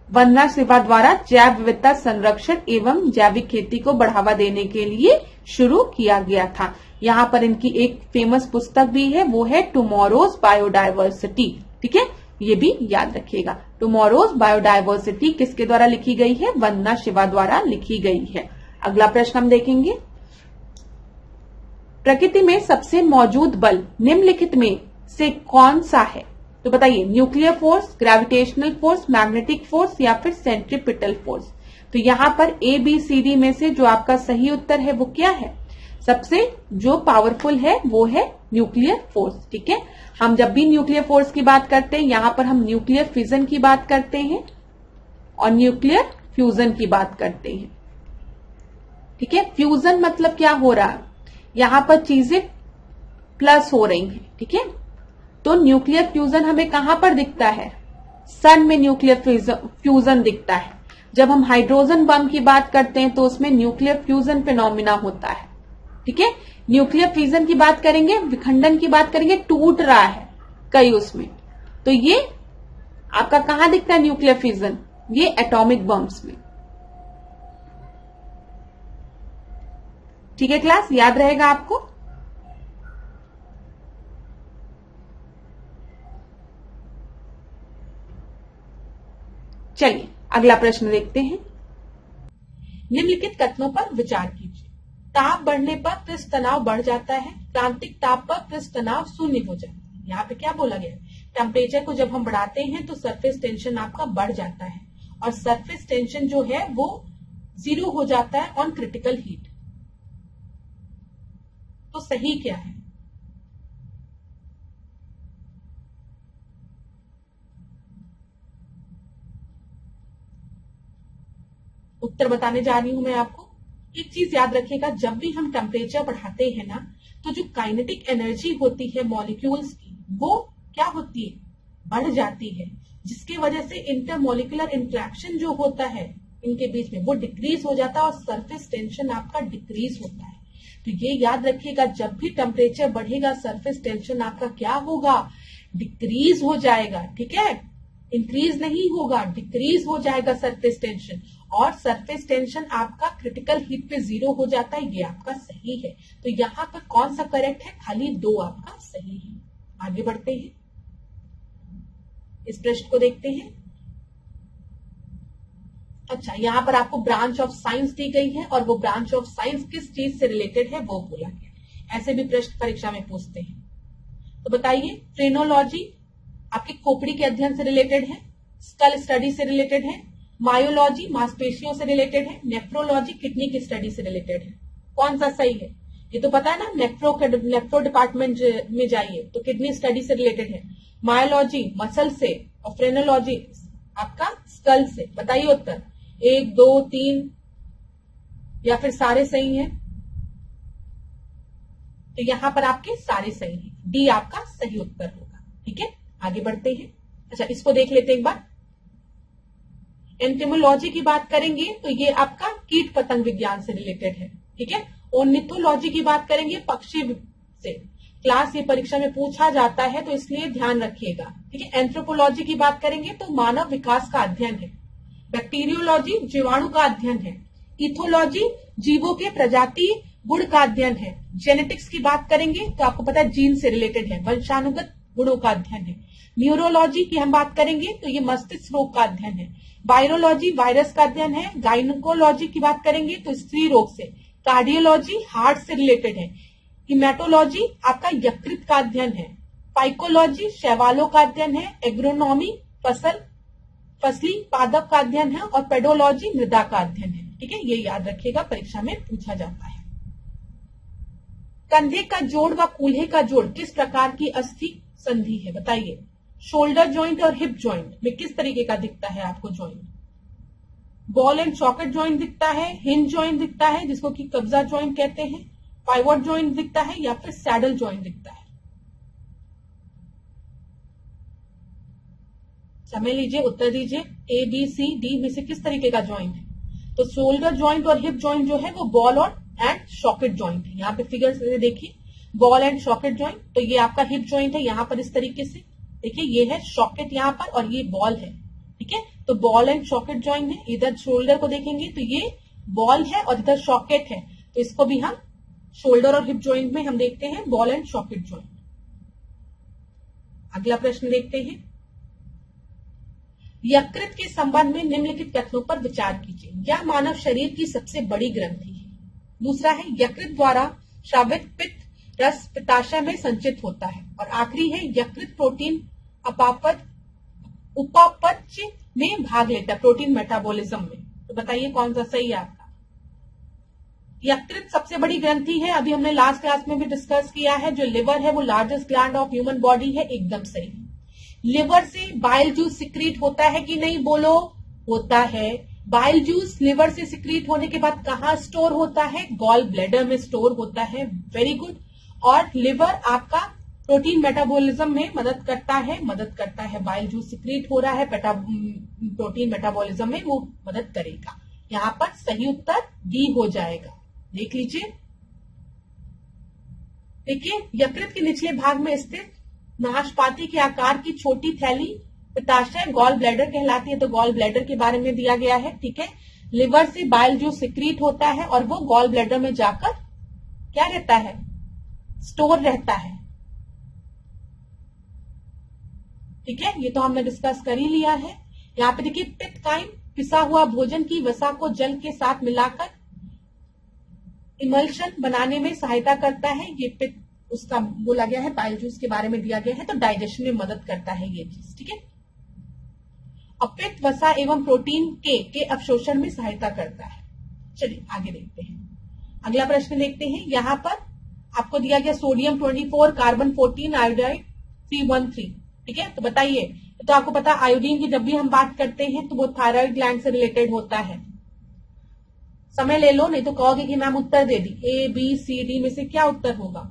वंदना शिवा द्वारा जैव विविधता संरक्षण एवं जैविक खेती को बढ़ावा देने के लिए शुरू किया गया था। यहाँ पर इनकी एक फेमस पुस्तक भी है, वो है टुमारोज बायोडायवर्सिटी। ठीक है, ये भी याद रखिएगा। टुमारोज बायोडायवर्सिटी किसके द्वारा लिखी गई है? वंदना शिवा द्वारा लिखी गई है। अगला प्रश्न हम देखेंगे, प्रकृति में सबसे मौजूद बल निम्नलिखित में से कौन सा है? तो बताइए, nuclear force, gravitational force, magnetic force या फिर सेंट्रीपिटल फोर्स। तो यहां पर ए बी सी डी में से जो आपका सही उत्तर है वो क्या है? सबसे जो पावरफुल है वो है न्यूक्लियर फोर्स। ठीक है, हम जब भी न्यूक्लियर फोर्स की बात करते हैं यहां पर हम न्यूक्लियर फिजन की बात करते हैं और न्यूक्लियर फ्यूजन की बात करते हैं। ठीक है, फ्यूजन मतलब क्या हो रहा है? यहां पर चीजें प्लस हो रही हैं। ठीक है, तो न्यूक्लियर फ्यूजन हमें कहां पर दिखता है? सन में न्यूक्लियर फ्यूजन दिखता है। जब हम हाइड्रोजन बम की बात करते हैं तो उसमें न्यूक्लियर फ्यूजन फिनोमिना होता है। ठीक है, न्यूक्लियर फ्यूजन की बात करेंगे, विखंडन की बात करेंगे, टूट रहा है कई उसमें। तो ये आपका कहां दिखता है न्यूक्लियर फ्यूजन? ये एटॉमिक बम्स में। ठीक है क्लास, याद रहेगा आपको। चलिए अगला प्रश्न देखते हैं। निम्नलिखित कथनों पर विचार कीजिए। ताप बढ़ने पर पृष्ठ तनाव बढ़ जाता है, क्रांतिक ताप पर पृष्ठ तनाव शून्य हो जाता है। यहाँ पे क्या बोला गया? टेम्परेचर को जब हम बढ़ाते हैं तो सरफेस टेंशन आपका बढ़ जाता है और सरफेस टेंशन जो है वो 0 हो जाता है ऑन क्रिटिकल हीट। तो सही क्या है? उत्तर बताने जा रही हूं मैं आपको। एक चीज याद रखिएगा, जब भी हम टेम्परेचर बढ़ाते हैं ना तो जो काइनेटिक एनर्जी होती है मॉलिक्यूल्स की वो क्या होती है? बढ़ जाती है, जिसकी वजह से इंटरमोलिकुलर इंटरेक्शन जो होता है इनके बीच में वो डिक्रीज हो जाता है और सरफेस टेंशन आपका डिक्रीज होता है। तो ये याद रखिएगा, जब भी टेम्परेचर बढ़ेगा सरफेस टेंशन आपका क्या होगा? डिक्रीज हो जाएगा। ठीक है, इंक्रीज नहीं होगा, डिक्रीज हो जाएगा सरफेस टेंशन। और सरफेस टेंशन आपका क्रिटिकल हीट पे 0 हो जाता है। ये आपका सही है। तो यहां पर कौन सा करेक्ट है? खाली 2 आपका सही है। आगे बढ़ते हैं, इस प्रश्न को देखते हैं। अच्छा, यहां पर आपको ब्रांच ऑफ साइंस दी गई है और वो ब्रांच ऑफ साइंस किस चीज से रिलेटेड है वो बोला गया। ऐसे भी प्रश्न परीक्षा में पूछते हैं। तो बताइए, फ्रेनोलॉजी आपके खोपड़ी के अध्ययन से रिलेटेड है, स्कल स्टडी से रिलेटेड है, मायोलॉजी मांसपेशियों से रिलेटेड है, नेफ्रोलॉजी किडनी की स्टडी से रिलेटेड है। कौन सा सही है? ये तो पता है ना, नेफ्रो डिपार्टमेंट में जाइए तो किडनी स्टडी से रिलेटेड है, मायोलॉजी मसल से और फ्रेनोलॉजी आपका स्कल से। बताइए उत्तर, 1 2 3 या फिर सारे सही हैं? तो यहां पर आपके सारे सही हैं, डी आपका सही उत्तर होगा। ठीक है, आगे बढ़ते हैं। अच्छा, इसको देख लेते हैं एक बार। एंटेमोलॉजी की बात करेंगे तो ये आपका कीट पतंग विज्ञान से रिलेटेड है। ठीक है, ऑर्निथोलॉजी की बात करेंगे पक्षी से। क्लास ये परीक्षा में पूछा जाता है तो इसलिए ध्यान रखिएगा। ठीक है, एंथ्रोपोलॉजी की बात करेंगे तो मानव विकास का अध्ययन है। बैक्टीरियोलॉजी जीवाणु का अध्ययन है। इथोलॉजी जीवों के प्रजाति गुण का अध्ययन है। जेनेटिक्स की बात करेंगे तो आपको पता है जीन से रिलेटेड है, वंशानुगत गुणों का अध्ययन है। न्यूरोलॉजी की हम बात करेंगे तो ये मस्तिष्क रोग का अध्ययन है। वायरोलॉजी वायरस का अध्ययन है। गायनकोलॉजी की बात करेंगे तो स्त्री रोग से। कार्डियोलॉजी हार्ट से रिलेटेड है। हिमेटोलॉजी आपका यकृत का अध्ययन है। फाइकोलॉजी शैवालों का अध्ययन है। एग्रोनॉमी फसली पादप का अध्ययन है और पेडोलॉजी मृदा का अध्ययन है। ठीक है, ये याद रखिएगा, परीक्षा में पूछा जाता है। कंधे का जोड़ व कूल्हे का जोड़ किस प्रकार की अस्थि संधि है? बताइए। शोल्डर जॉइंट और हिप जॉइंट में किस तरीके का दिखता है आपको joint? Ball and socket joint दिखता है, हिंज जॉइंट दिखता है जिसको कि कब्जा जॉइंट कहते हैं, पाइवट जॉइंट दिखता है या फिर सैडल जॉइंट दिखता है? समय लीजिए, उत्तर दीजिए। ए बी सी डी में से किस तरीके का ज्वाइंट है? तो शोल्डर ज्वाइंट और हिप ज्वाइंट जो है वो बॉल और एंड सॉकेट ज्वाइंट है। यहाँ पे फिगर से देखिए, बॉल एंड सॉकेट ज्वाइंट, तो ये आपका हिप ज्वाइंट है यहाँ पर इस तरीके से। देखिए ये है सॉकेट यहाँ पर और ये बॉल है, ठीक है। तो बॉल एंड सॉकेट ज्वाइंट है। इधर शोल्डर को देखेंगे तो ये बॉल है और इधर सॉकेट है, तो इसको भी हम शोल्डर और हिप ज्वाइंट में हम देखते हैं बॉल एंड सॉकेट ज्वाइंट। अगला प्रश्न देखते हैं। यकृत के संबंध में निम्नलिखित कथनों पर विचार कीजिए। यह मानव शरीर की सबसे बड़ी ग्रंथि है। दूसरा है यकृत द्वारा स्रावित पित्त रस पित्ताशय में संचित होता है। और आखिरी है यकृत प्रोटीन उपापचय में भाग लेता है, प्रोटीन मेटाबॉलिज्म में। तो बताइए कौन सा सही है आपका? यकृत सबसे बड़ी ग्रंथि है, अभी हमने लास्ट क्लास में भी डिस्कस किया है। जो लिवर है वो largest gland of human body है, एकदम सही। लिवर से बाइल जूस सिक्रीट होता है कि नहीं, बोलो? होता है। बाइल जूस लिवर से सिक्रीट होने के बाद कहाँ स्टोर होता है? गॉल ब्लैडर में स्टोर होता है। Very good. और लिवर आपका प्रोटीन मेटाबॉलिज्म में मदद करता है। बाइल जूस सिक्रीट हो रहा है, प्रोटीन मेटाबॉलिज्म में वो मदद करेगा। यहाँ पर सही उत्तर डी हो जाएगा। देख लीजिए, देखिए यकृत के निचले भाग में स्थित नाशपाती के आकार की छोटी थैली पित्ताशय गॉल ब्लैडर कहलाती है। तो गॉल ब्लैडर के बारे में दिया गया है, ठीक है। लिवर से बाइल जूस सिक्रीट होता है और वो गॉल ब्लैडर में जाकर क्या रहता है? स्टोर रहता है, ठीक है। ये तो हमने डिस्कस कर ही लिया है। यहाँ पे देखिए पित्तकाइम पिसा हुआ भोजन की वसा को जल के साथ मिलाकर इमल्शन बनाने में सहायता करता है। ये पित्त उसका बोला गया है, बाइल जूस के बारे में दिया गया है। तो डाइजेशन में मदद करता है ये चीज, ठीक है। और पित्त वसा एवं प्रोटीन के अवशोषण में सहायता करता है। चलिए आगे देखते हैं। अगला प्रश्न देखते हैं। यहाँ पर आपको दिया गया सोडियम 24, कार्बन 14, आयोडाइड 313, ठीक है। तो बताइए, तो आपको पता आयोडीन की जब भी हम बात करते हैं तो वो थायराइड ग्लैंड से रिलेटेड होता है। समय ले लो, नहीं तो कहोगे कि मैम उत्तर दे दी। ए बी सी डी में से क्या उत्तर होगा?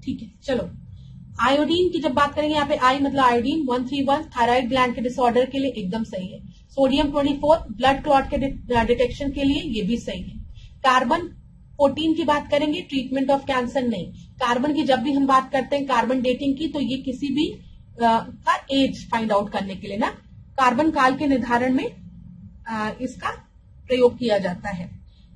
ठीक है, चलो आयोडीन की जब बात करेंगे, यहाँ पे आई मतलब आयोडीन 131 थायराइड ग्लैंड के डिसऑर्डर के लिए एकदम सही है। सोडियम 24 ब्लड क्लॉट के डिटेक्शन के लिए ये भी सही है। कार्बन 14 की बात करेंगे ट्रीटमेंट ऑफ कैंसर नहीं। कार्बन की जब भी हम बात करते हैं कार्बन डेटिंग की, तो ये किसी भी का एज फाइंड आउट करने के लिए ना, कार्बन काल के निर्धारण में इसका प्रयोग किया जाता है।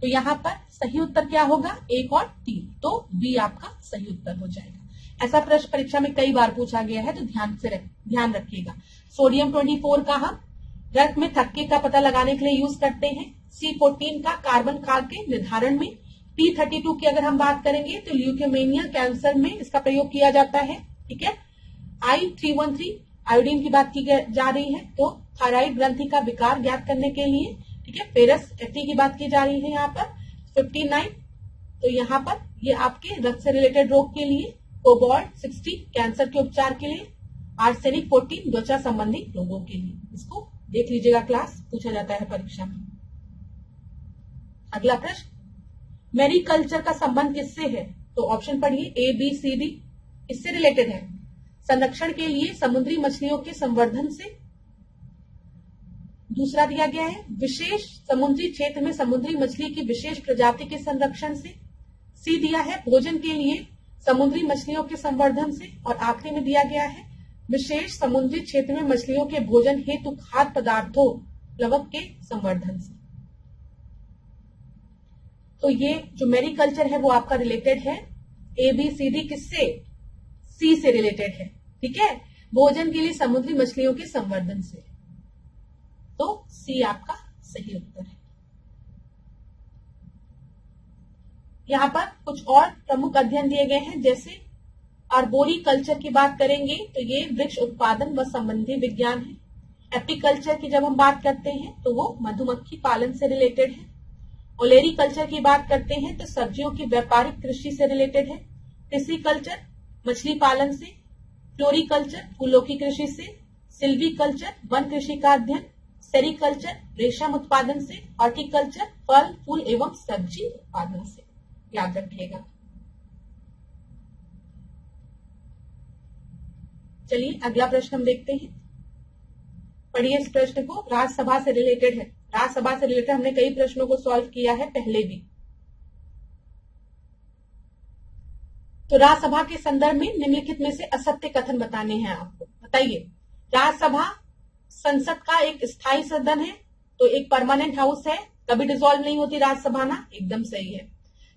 तो यहाँ पर सही उत्तर क्या होगा? 1 और 3, तो बी आपका सही उत्तर हो जाएगा। ऐसा प्रश्न परीक्षा में कई बार पूछा गया है, तो ध्यान रखिएगा। सोडियम 24 का हम रक्त में थक्के का पता लगाने के लिए यूज करते हैं। C14 का कार्बन काल के निर्धारण में। P32 की अगर हम बात करेंगे तो ल्यूकेमिया कैंसर में इसका प्रयोग किया जाता है, ठीक है। I313 आयोडीन की बात की जा रही है, तो थायराइड ग्रंथि का विकार ज्ञात करने के लिए, ठीक है। फेरस 80 की बात की जा रही है यहाँ पर। 59 तो यहाँ पर ये आपके रक्त से रिलेटेड रोग के लिए। कोबाल्ट 60 कैंसर के उपचार के लिए। आर्सेनिक 14 त्वचा संबंधी रोगों के लिए। इसको देख लीजिएगा, क्लास पूछा जाता है परीक्षा में। अगला प्रश्न, मैरीकल्चर का संबंध किससे है? तो ऑप्शन पढ़िए, ए बी सी डी। इससे रिलेटेड है संरक्षण के लिए समुद्री मछलियों के संवर्धन से। दूसरा दिया गया है विशेष समुद्री क्षेत्र में समुद्री मछली की विशेष प्रजाति के संरक्षण से। सी दिया है भोजन के लिए समुद्री मछलियों के संवर्धन से। और आखिरी में दिया गया है विशेष समुद्री क्षेत्र में मछलियों के भोजन हेतु खाद्य पदार्थों प्लवक के संवर्धन से। तो ये जो मैरीकल्चर है वो आपका रिलेटेड है ए बी सी डी किससे? सी से रिलेटेड है, ठीक है। भोजन के लिए समुद्री मछलियों के संवर्धन से, तो सी आपका सही उत्तर है। यहाँ पर कुछ और प्रमुख अध्ययन दिए गए हैं, जैसे आर्बोरिकल्चर की बात करेंगे तो ये वृक्ष उत्पादन व संबंधी विज्ञान है। एपीकल्चर की जब हम बात करते हैं तो वो मधुमक्खी पालन से रिलेटेड है। ओलेरीकल्चर की बात करते हैं तो सब्जियों की व्यापारिक कृषि से रिलेटेड है। टिसिकल्चर मछली पालन से। फ्लोरिकल्चर फूलों की कृषि से। सिल्वीकल्चर वन कृषि का अध्ययन। सेरिकल्चर रेशम उत्पादन से। हॉर्टिकल्चर फल फूल एवं सब्जी उत्पादन से। याद रखिएगा। चलिए अगला प्रश्न हम देखते हैं। पढ़िए इस प्रश्न को, राज्यसभा से रिलेटेड है। राज्यसभा से रिलेटेड हमने कई प्रश्नों को सॉल्व किया है पहले भी। तो राज्यसभा के संदर्भ में निम्नलिखित में से असत्य कथन बताने हैं आपको। बताइए, राज्यसभा संसद का एक स्थायी सदन है, तो एक परमानेंट हाउस है, कभी डिसॉल्व नहीं होती राज्यसभा ना, एकदम सही है।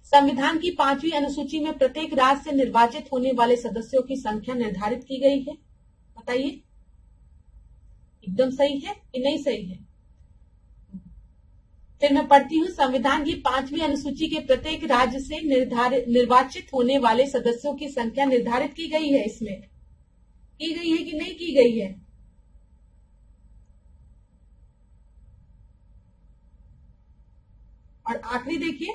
संविधान की 5वीं अनुसूची में प्रत्येक राज्य से निर्वाचित होने वाले सदस्यों की संख्या निर्धारित की गई है। बताइए, एकदम सही है कि नहीं सही है? फिर मैं पढ़ती हूँ, संविधान की 5वीं अनुसूची के प्रत्येक राज्य से निर्वाचित होने वाले सदस्यों की संख्या निर्धारित की गई है। इसमें की गई है कि नहीं की गई है? और आखिरी देखिए,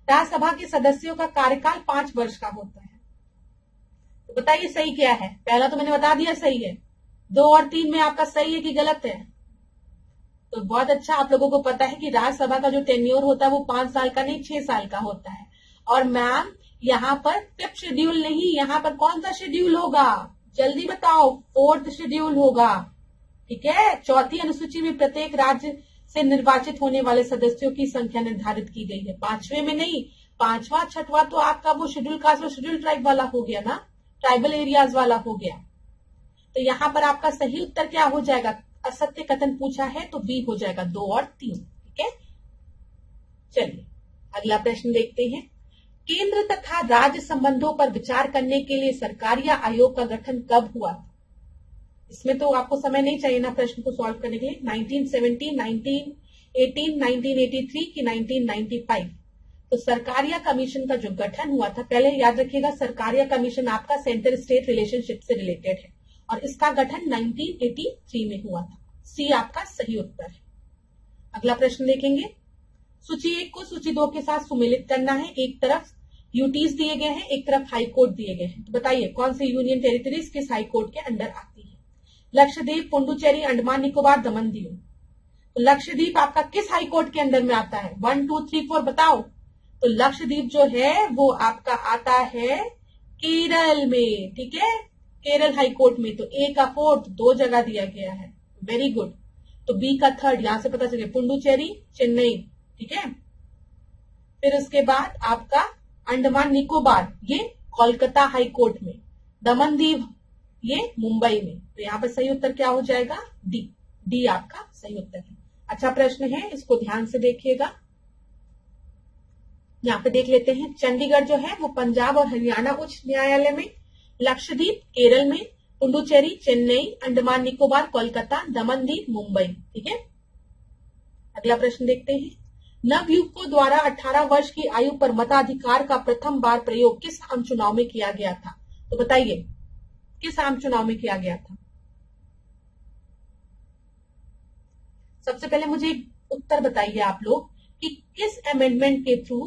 राज्यसभा के सदस्यों का कार्यकाल 5 वर्ष का होता है। तो बताइए सही क्या है? पहला तो मैंने बता दिया सही है, 2 और 3 में आपका सही है कि गलत है? तो बहुत अच्छा, आप लोगों को पता है कि राज्यसभा का जो टेन्योर होता है वो 5 साल का नहीं 6 साल का होता है। और मैम यहाँ पर 5th शेड्यूल नहीं, यहाँ पर कौन सा शेड्यूल होगा? जल्दी बताओ, 4th शेड्यूल होगा। ठीक है, 4थी अनुसूची में प्रत्येक राज्य से निर्वाचित होने वाले सदस्यों की संख्या निर्धारित की गई है, 5वें में नहीं। 5वां 6वां तो आपका वो शेड्यूल कास्ट और शेड्यूल ट्राइब वाला हो गया ना, ट्राइबल एरियाज वाला हो गया। तो यहाँ पर आपका सही उत्तर क्या हो जाएगा? असत्य कथन पूछा है तो बी हो जाएगा, 2 और 3। ठीक है, चलिए अगला प्रश्न देखते हैं। केंद्र तथा राज्य संबंधों पर विचार करने के लिए सरकार या आयोग का गठन कब हुआ था? इसमें तो आपको समय नहीं चाहिए ना प्रश्न को सॉल्व करने के लिए। 1970, 1918, 1983 की 1995? तो सरकारिया कमीशन का जो गठन हुआ था, पहले याद रखिएगा सरकारिया कमीशन आपका सेंटर स्टेट रिलेशनशिप से रिलेटेड है और इसका गठन 1983 में हुआ था। सी आपका सही उत्तर है। अगला प्रश्न देखेंगे। सूची 1 को सूची 2 के साथ सुमेलित करना है। एक तरफ यूटीज दिए गए हैं, एक तरफ हाई कोर्ट दिए गए हैं। तो बताइए कौन सी यूनियन टेरिटरीज किस हाई कोर्ट के अंडर आती है? लक्षद्वीप, पुडुचेरी, अंडमान निकोबार, दमन दीव। तो लक्षद्वीप आपका किस हाई कोर्ट के अंदर में आता है? 1, 2, 3, 4 बताओ। तो लक्षद्वीप जो है वो आपका आता है केरल में। ठीक है, केरल हाई कोर्ट में। तो ए का 4th 2 जगह दिया गया है, वेरी गुड। तो बी का 3rd यहां से पता चले, पुडुचेरी, चेन्नई। ठीक है, फिर उसके बाद आपका अंडमान निकोबार ये कोलकाता हाई कोर्ट में, दमन दीव ये मुंबई में। तो यहाँ पर सही उत्तर क्या हो जाएगा? डी। डी आपका सही उत्तर है। अच्छा प्रश्न है, इसको ध्यान से देखिएगा। यहाँ पे देख लेते हैं, चंडीगढ़ जो है वो पंजाब और हरियाणा उच्च न्यायालय में, लक्षद्वीप केरल में, पुडुचेरी चेन्नई, अंडमान निकोबार कोलकाता, दमन दीव मुंबई। ठीक है, अगला प्रश्न देखते हैं। नवयुवकों द्वारा 18 वर्ष की आयु पर मताधिकार का प्रथम बार प्रयोग किस आम चुनाव में किया गया था? तो बताइए किस आम चुनाव में किया गया था? सबसे पहले मुझे उत्तर बताइए आप लोग कि किस अमेंडमेंट के थ्रू,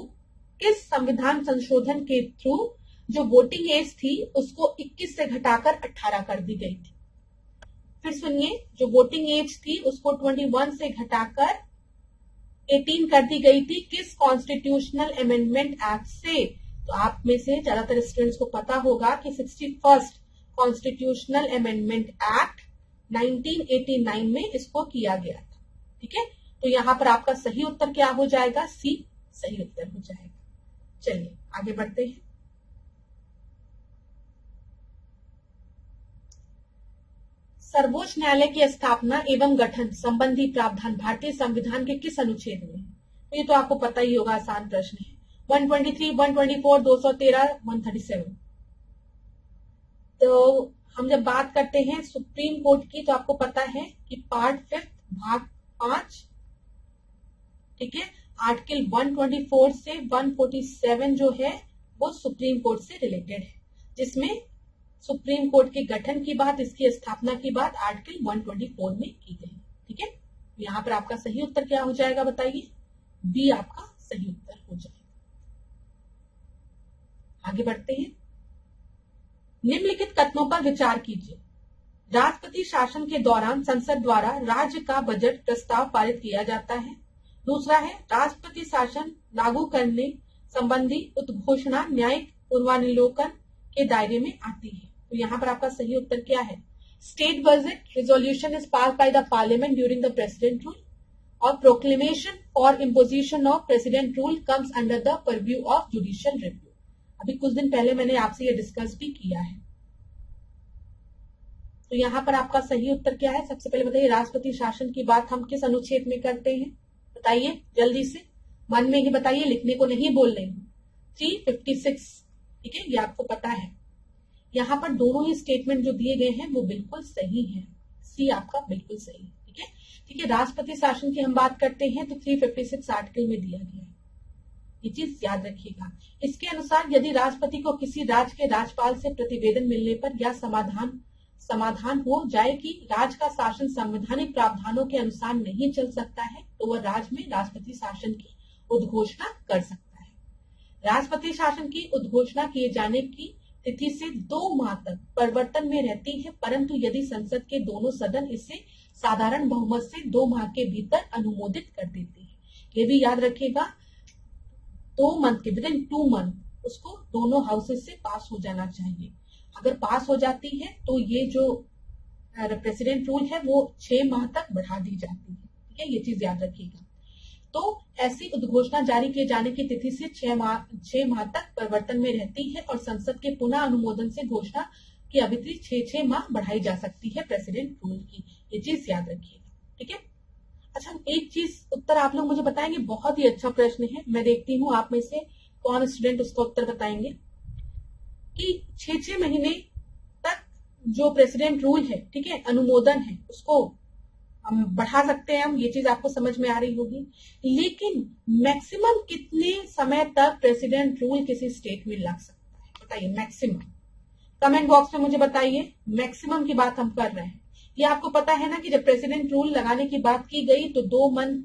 किस संविधान संशोधन के थ्रू जो वोटिंग एज थी उसको 21 से घटाकर 18 कर दी गई थी। फिर सुनिए, जो वोटिंग एज थी उसको 21 से घटाकर 18 कर दी गई थी, किस कॉन्स्टिट्यूशनल अमेंडमेंट एक्ट से? तो आप में से ज्यादातर स्टूडेंट्स को पता होगा कि 61st कॉन्स्टिट्यूशनल अमेंडमेंट एक्ट 1989 में इसको किया गया था। ठीक है, तो यहां पर आपका सही उत्तर क्या हो जाएगा? सी सही उत्तर हो जाएगा। चलिए आगे बढ़ते हैं। सर्वोच्च न्यायालय की स्थापना एवं गठन संबंधी प्रावधान भारतीय संविधान के किस अनुच्छेद में है? तो ये तो आपको पता ही होगा, आसान प्रश्न है। 123, 124, 213, 137। तो हम जब बात करते हैं सुप्रीम कोर्ट की तो आपको पता है कि पार्ट 5 भाग 5, ठीक है, आर्टिकल 124 से 147 जो है वो सुप्रीम कोर्ट से रिलेटेड है, जिसमें सुप्रीम कोर्ट के गठन की बात, इसकी स्थापना की बात आर्टिकल 124 में की गई। ठीक है, यहां पर आपका सही उत्तर क्या हो जाएगा बताइए? बी आपका सही उत्तर हो जाएगा। आगे बढ़ते हैं। निम्नलिखित कथनों पर विचार कीजिए। राष्ट्रपति शासन के दौरान संसद द्वारा राज्य का बजट प्रस्ताव पारित किया जाता है। दूसरा है, राष्ट्रपति शासन लागू करने संबंधी उद्घोषणा न्यायिक पूर्वानुलोकन के दायरे में आती है। तो यहाँ पर आपका सही उत्तर क्या है? State budget resolution is pass by the parliament during the president rule और प्रोक्लेमेशन और imposition of president rule comes under the purview of judicial review. अभी कुछ दिन पहले मैंने आपसे ये डिस्कस भी किया है। तो यहाँ पर आपका सही उत्तर क्या है? सबसे पहले बताइए, राष्ट्रपति शासन की बात हम किस अनुच्छेद में करते हैं? बताइए जल्दी से, मन में ही बताइए, लिखने को नहीं बोल रही हूँ। 356, ठीक है, ये आपको पता है। यहाँ पर दोनों ही स्टेटमेंट जो दिए गए हैं वो बिल्कुल सही है। सी आपका बिल्कुल सही, ठीक है। ठीक है, राष्ट्रपति शासन की हम बात करते हैं तो 356 आर्टिकल में दिया गया है, ये चीज याद रखिएगा। इसके अनुसार यदि राष्ट्रपति को किसी राज्य के राज्यपाल से प्रतिवेदन मिलने पर या समाधान हो जाए कि राज्य का शासन संवैधानिक प्रावधानों के अनुसार नहीं चल सकता है तो वह राज्य में राष्ट्रपति शासन की उद्घोषणा कर सकता है। राष्ट्रपति शासन की उद्घोषणा किए जाने की तिथि से 2 माह तक परिवर्तन में रहती है, परंतु यदि संसद के दोनों सदन इसे साधारण बहुमत से 2 माह के भीतर अनुमोदित कर देते हैं। ये भी याद रखिएगा, 2 मंथ के विदिन 2 मंथ उसको दोनों हाउसेस से पास हो जाना चाहिए। अगर पास हो जाती है तो ये जो प्रेसिडेंट रूल है वो 6 माह तक बढ़ा दी जाती है, ठीक है, ये चीज याद रखिएगा। तो ऐसी उद्घोषणा जारी किए जाने की तिथि से 6 माह तक परिवर्तन में रहती है और संसद के पुनः अनुमोदन से घोषणा की अवधि 6 माह बढ़ाई जा सकती है प्रेसिडेंट रूल की, ये चीज याद रखिएगा, ठीक है। अच्छा, एक चीज उत्तर आप लोग मुझे बताएंगे, बहुत ही अच्छा प्रश्न है, मैं देखती हूँ आप में से कौन स्टूडेंट उसका उत्तर बताएंगे कि 6 महीने तक जो प्रेसिडेंट रूल है, ठीक है, अनुमोदन है, उसको हम बढ़ा सकते हैं, हम ये चीज आपको समझ में आ रही होगी, लेकिन मैक्सिमम कितने समय तक प्रेसिडेंट रूल किसी स्टेट में लग सकता है? बताइए मैक्सिमम, कमेंट बॉक्स में मुझे बताइए। मैक्सिमम की बात हम कर रहे हैं, ये आपको पता है ना कि जब प्रेसिडेंट रूल लगाने की बात की गई तो 2 मंथ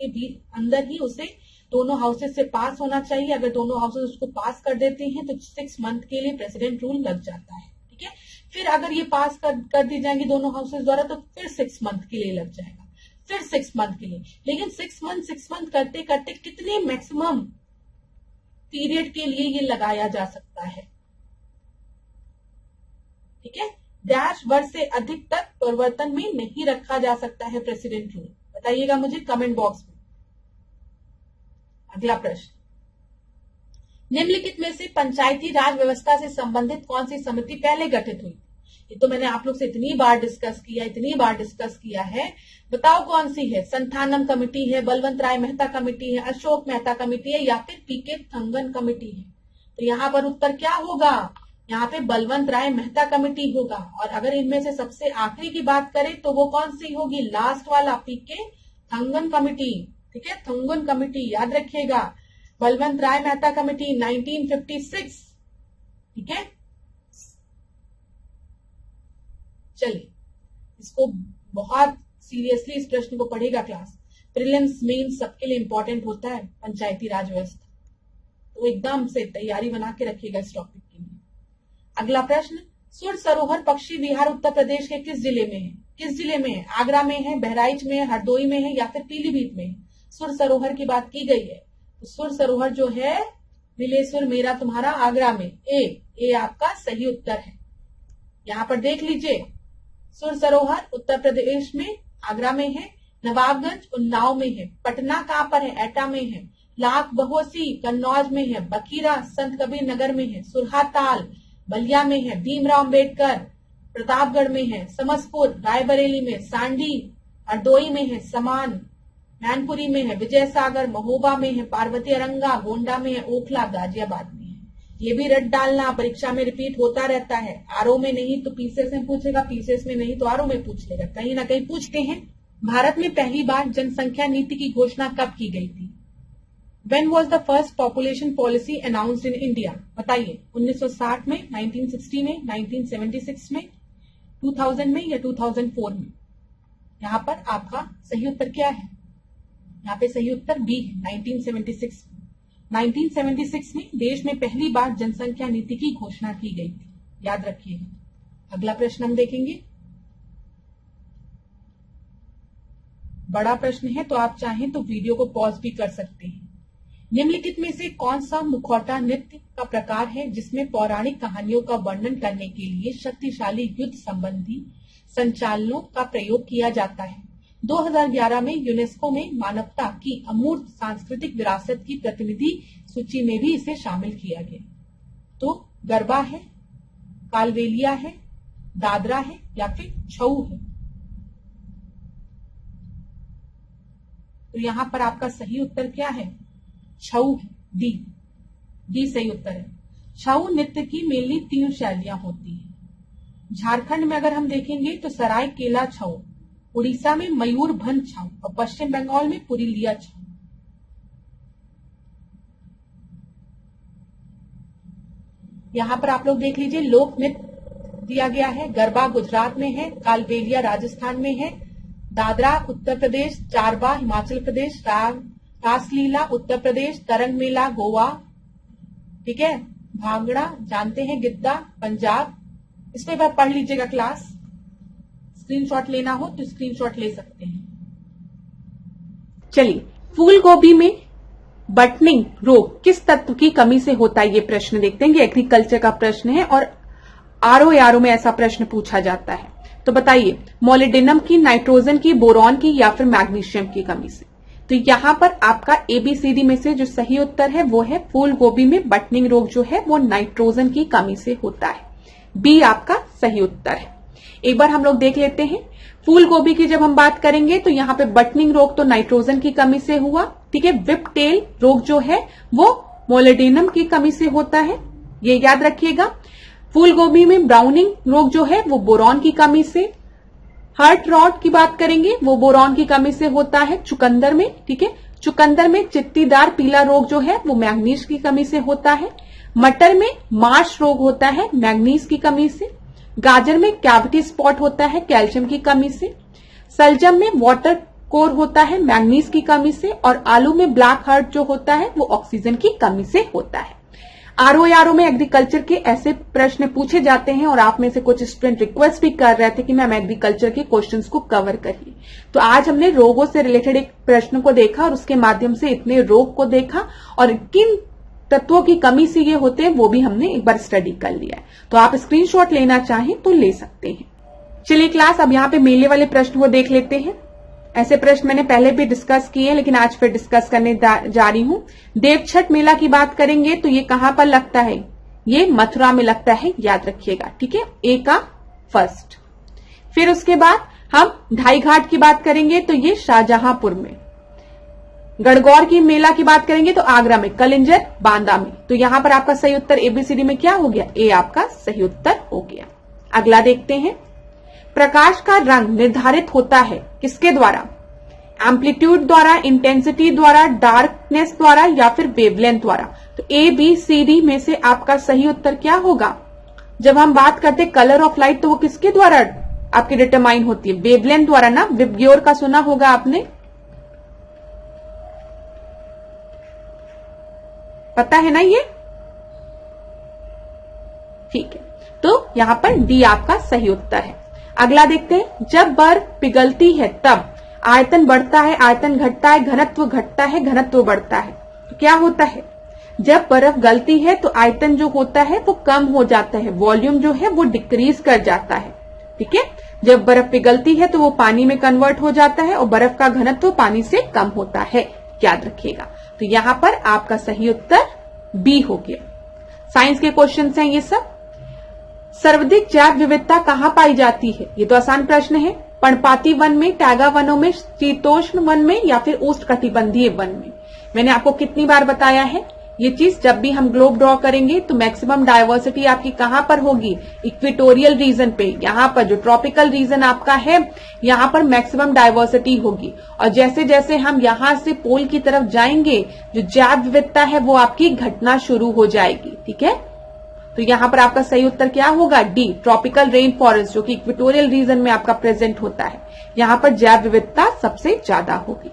के भी अंदर ही उसे दोनों हाउसेस से पास होना चाहिए। अगर दोनों हाउसेस उसको पास कर देते हैं तो 6 मंथ के लिए प्रेसिडेंट रूल लग जाता है, ठीक है। फिर अगर ये पास कर दी जाएंगी दोनों हाउसेस द्वारा तो फिर 6 मंथ के लिए लग जाएगा, फिर 6 मंथ के लिए। लेकिन 6 मंथ करते करते कितने मैक्सिमम पीरियड के लिए ये लगाया जा सकता है? ठीक है, डैश वर्ष से अधिक तक परिवर्तन में नहीं रखा जा सकता है प्रेसिडेंट रूल। बताइएगा मुझे कमेंट बॉक्स में। अगला प्रश्न, निम्नलिखित में से पंचायती राज व्यवस्था से संबंधित कौन सी समिति पहले गठित हुई? ये तो मैंने आप लोग से इतनी बार डिस्कस किया है, बताओ कौन सी है? संथानम कमेटी है, बलवंत राय मेहता कमेटी है, अशोक मेहता कमेटी है या फिर पीके थंगन कमेटी है? तो यहाँ पर उत्तर क्या होगा? यहाँ पे बलवंत राय मेहता कमेटी होगा। और अगर इनमें से सबसे आखिरी की बात करें तो वो कौन सी होगी? लास्ट वाला, पीके थंगन कमेटी, ठीक है, थंगन कमेटी याद रखिएगा। बलवंत राय मेहता कमेटी 1956, ठीक है। चलिए, इसको बहुत सीरियसली इस प्रश्न को पढ़ेगा क्लास, प्रीलिम्स मेंस सबके लिए इंपॉर्टेंट होता है पंचायती राज व्यवस्था, तो एकदम से तैयारी बना के रखिएगा इस टॉपिक के लिए। अगला प्रश्न, सुर सरोवर पक्षी विहार उत्तर प्रदेश के किस जिले में है? किस जिले में है? आगरा में है, बहराइच में है, हरदोई में है या फिर पीलीभीत में है? सुर सरोवर की बात की गई है तो सुर सरोवर जो है नीलेश्वर मेरा तुम्हारा आगरा में, ए आपका सही उत्तर है। यहाँ पर देख लीजिए, सुर सरोवर उत्तर प्रदेश में आगरा में है, नवाबगंज उन्नाव में है, पटना कहाँ पर है? एटा में है, लाख बहोसी कन्नौज में है, बखीरा संत कबीर नगर में है, सुरहाताल बलिया में है, भीमराव अंबेडकर प्रतापगढ़ में है, समसपुर रायबरेली में, सांडी हरदोई में है, समान मैनपुरी में है, विजय सागर महोबा में है, पार्वती अरंगा गोंडा में है, ओखला गाजियाबाद में है। ये भी रट डालना, परीक्षा में रिपीट होता रहता है। आरओ में नहीं तो पीसीएस में पूछेगा, पीसीएस में नहीं तो आरओ में पूछ लेगा, कहीं ना कहीं पूछते हैं। भारत में पहली बार जनसंख्या नीति की घोषणा कब की गई थी? When was the first population policy announced in India? बताइए, 1960 में, 1960 में, 1976 में, 2000 में या 2004 में? यहाँ पर आपका सही उत्तर क्या है? यहाँ पे सही उत्तर बी है, 1976 में। 1976 में देश में पहली बार जनसंख्या नीति की घोषणा की गई थी, याद रखिएगा। अगला प्रश्न हम देखेंगे, बड़ा प्रश्न है तो आप चाहें तो वीडियो को पॉज भी कर सकते हैं। निम्नलिखित में से कौन सा मुखौटा नृत्य का प्रकार है जिसमें पौराणिक कहानियों का वर्णन करने के लिए शक्तिशाली युद्ध संबंधी संचालनों का प्रयोग किया जाता है? 2011 में यूनेस्को में मानवता की अमूर्त सांस्कृतिक विरासत की प्रतिनिधि सूची में भी इसे शामिल किया गया। तो गरबा है, कालबेलिया है, दादरा है या फिर छऊ है? तो यहां पर आपका सही उत्तर क्या है? छऊ है, डी सही उत्तर है। छऊ नृत्य की मेनली 3 शैलियां होती हैं। झारखंड में अगर हम देखेंगे तो सरायकेला छऊ, उड़ीसा में मयूरभंज छऊ और पश्चिम बंगाल में पुरुलिया छऊ। यहाँ पर आप लोग देख लीजिए, लोक नृत्य दिया गया है। गरबा गुजरात में है, कालबेलिया राजस्थान में है, दादरा उत्तर प्रदेश, चारबा हिमाचल प्रदेश, रासलीला उत्तर प्रदेश, तरंग मेला गोवा, ठीक है, भांगड़ा जानते हैं गिद्दा पंजाब। इस पे पढ़ लीजिएगा क्लास। स्क्रीनशॉट लेना हो तो स्क्रीनशॉट ले सकते हैं। चलिए, फूल गोभी में बटनिंग रोग किस तत्व की कमी से होता है, ये प्रश्न देखते हैं। एग्रीकल्चर का प्रश्न है और आरओ में ऐसा प्रश्न पूछा जाता है। तो बताइए, मोलिब्डेनम की, नाइट्रोजन की, बोरॉन की या फिर मैग्नीशियम की कमी से? तो यहां पर आपका एबीसीडी में से जो सही उत्तर है वो है फूल गोभी में बटनिंग रोग जो है वो नाइट्रोजन की कमी से होता है। बी आपका सही उत्तर है। एक बार हम लोग देख लेते हैं। फूल गोभी की जब हम बात करेंगे तो यहाँ पे बटनिंग रोग तो नाइट्रोजन की कमी से हुआ, ठीक है। विप टेल रोग जो है वो मोलिब्डेनम की कमी से होता है, ये याद रखिएगा। फूल गोभी में ब्राउनिंग रोग जो है वो बोरॉन की कमी से। हार्ट रॉट की बात करेंगे, वो बोरॉन की कमी से होता है चुकंदर में, ठीक है। चुकंदर में चित्तीदार पीला रोग जो है वो मैग्नीज की कमी से होता है। मटर में मार्श रोग होता है मैग्नीज की कमी से। गाजर में कैविटी स्पॉट होता है कैल्शियम की कमी से। सलजम में वाटर कोर होता है मैग्नीज की कमी से। और आलू में ब्लैक हार्ट जो होता है वो ऑक्सीजन की कमी से होता है। आरओ में एग्रीकल्चर के ऐसे प्रश्न पूछे जाते हैं और आप में से कुछ स्टूडेंट रिक्वेस्ट भी कर रहे थे कि मैम एग्रीकल्चर के क्वेश्चंस को कवर करिए। तो आज हमने रोगों से रिलेटेड एक प्रश्न को देखा और उसके माध्यम से इतने रोग को देखा और किन तत्वों की कमी से ये होते हैं वो भी हमने एक बार स्टडी कर लिया है। तो आप स्क्रीनशॉट लेना चाहें तो ले सकते हैं। चलिए क्लास, अब यहाँ पे मेले वाले प्रश्न को देख लेते हैं। ऐसे प्रश्न मैंने पहले भी डिस्कस किए हैं लेकिन आज फिर डिस्कस करने जा रही हूं। देवछठ मेला की बात करेंगे तो ये कहां पर लगता है? ये मथुरा में लगता है, याद रखिएगा, ठीक है। ए का फर्स्ट। फिर उसके बाद हम ढाई घाट की बात करेंगे तो ये शाहजहांपुर में। गणगौर की मेला की बात करेंगे तो आगरा में। कलिंजर बांदा में। तो यहां पर आपका सही उत्तर एबीसीडी में क्या हो गया? ए आपका सही उत्तर हो गया। अगला देखते हैं। प्रकाश का रंग निर्धारित होता है किसके द्वारा? एम्पलीट्यूड द्वारा, इंटेंसिटी द्वारा, डार्कनेस द्वारा या फिर वेवलेंथ द्वारा? तो ए बी सी डी में से आपका सही उत्तर क्या होगा? जब हम बात करते कलर ऑफ लाइट तो वो किसके द्वारा आपकी डिटरमाइन होती है? वेवलेंथ द्वारा ना। विबग्योर का सुना होगा आपने, पता है ना ये, ठीक है। तो यहां पर डी आपका सही उत्तर है। अगला देखते हैं। जब बर्फ पिघलती है तब आयतन बढ़ता है, आयतन घटता है, घनत्व घटता है, घनत्व बढ़ता है। तो क्या होता है? जब बर्फ गलती है तो आयतन जो होता है वो कम हो जाता है, वॉल्यूम जो है वो डिक्रीज कर जाता है, ठीक है। जब बर्फ पिघलती है तो वो पानी में कन्वर्ट हो जाता है और बर्फ का घनत्व पानी से कम होता है, याद रखिएगा। तो यहां पर आपका सही उत्तर बी हो गया। साइंस के क्वेश्चन हैं ये सब। सर्वाधिक जैव विविधता कहां पाई जाती है? ये तो आसान प्रश्न है। पर्णपाती वन में, टैगा वनों में, शीतोष्ण वन में या फिर उष्णकटिबंधीय वन में? मैंने आपको कितनी बार बताया है ये चीज, जब भी हम ग्लोब ड्रॉ करेंगे तो मैक्सिमम डायवर्सिटी आपकी कहां पर होगी? इक्वेटोरियल रीजन पे। यहां पर जो ट्रॉपिकल रीजन आपका है यहां पर मैक्सिमम डायवर्सिटी होगी। और जैसे जैसे हम यहां से पोल की तरफ जाएंगे जो जैव विविधता है वो आपकी घटना शुरू हो जाएगी, ठीक है। तो यहां पर आपका सही उत्तर क्या होगा? डी, ट्रॉपिकल रेन फॉरेस्ट जो कि इक्वेटोरियल रीजन में आपका प्रेजेंट होता है। यहां पर जैव विविधता सबसे ज्यादा होगी।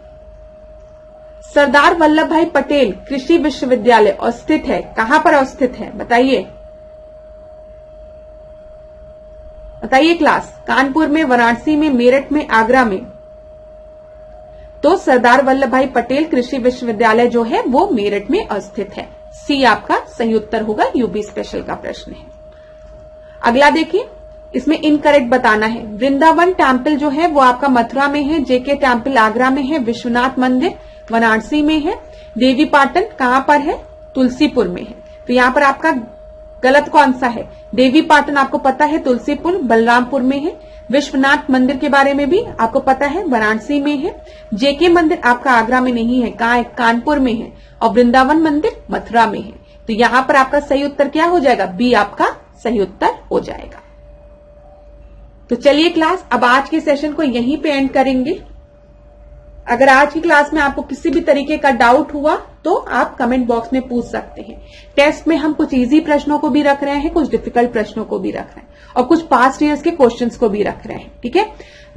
सरदार वल्लभ भाई पटेल कृषि विश्वविद्यालय स्थित है, कहां पर अवस्थित है? बताइए बताइए क्लास। कानपुर में, वाराणसी में, मेरठ में, आगरा में? तो सरदार वल्लभ भाई पटेल कृषि विश्वविद्यालय जो है वो मेरठ में स्थित है। सी आपका सही उत्तर होगा, यूपी स्पेशल का प्रश्न है। अगला देखिए, इसमें इनकरेक्ट बताना है। वृंदावन टेम्पल जो है वो आपका मथुरा में है, जेके टेम्पल आगरा में है, विश्वनाथ मंदिर वाराणसी में है, देवी पाटन कहां पर है, तुलसीपुर में है। तो यहां पर आपका गलत कौन सा है, देवी पाटन आपको पता है तुलसीपुर बलरामपुर में है, विश्वनाथ मंदिर के बारे में भी आपको पता है वाराणसी में है, जेके मंदिर आपका आगरा में नहीं है, कहां है, कानपुर में है, और वृंदावन मंदिर मथुरा में है। तो यहां पर आपका सही उत्तर क्या हो जाएगा, बी आपका सही उत्तर हो जाएगा। तो चलिए क्लास, अब आज के सेशन को यहीं पे एंड करेंगे। अगर आज की क्लास में आपको किसी भी तरीके का डाउट हुआ तो आप कमेंट बॉक्स में पूछ सकते हैं। टेस्ट में हम कुछ इजी प्रश्नों को भी रख रहे हैं, कुछ डिफिकल्ट प्रश्नों को भी रख रहे हैं, और कुछ पास्ट ईयर्स के क्वेश्चंस को भी रख रहे हैं। ठीक है,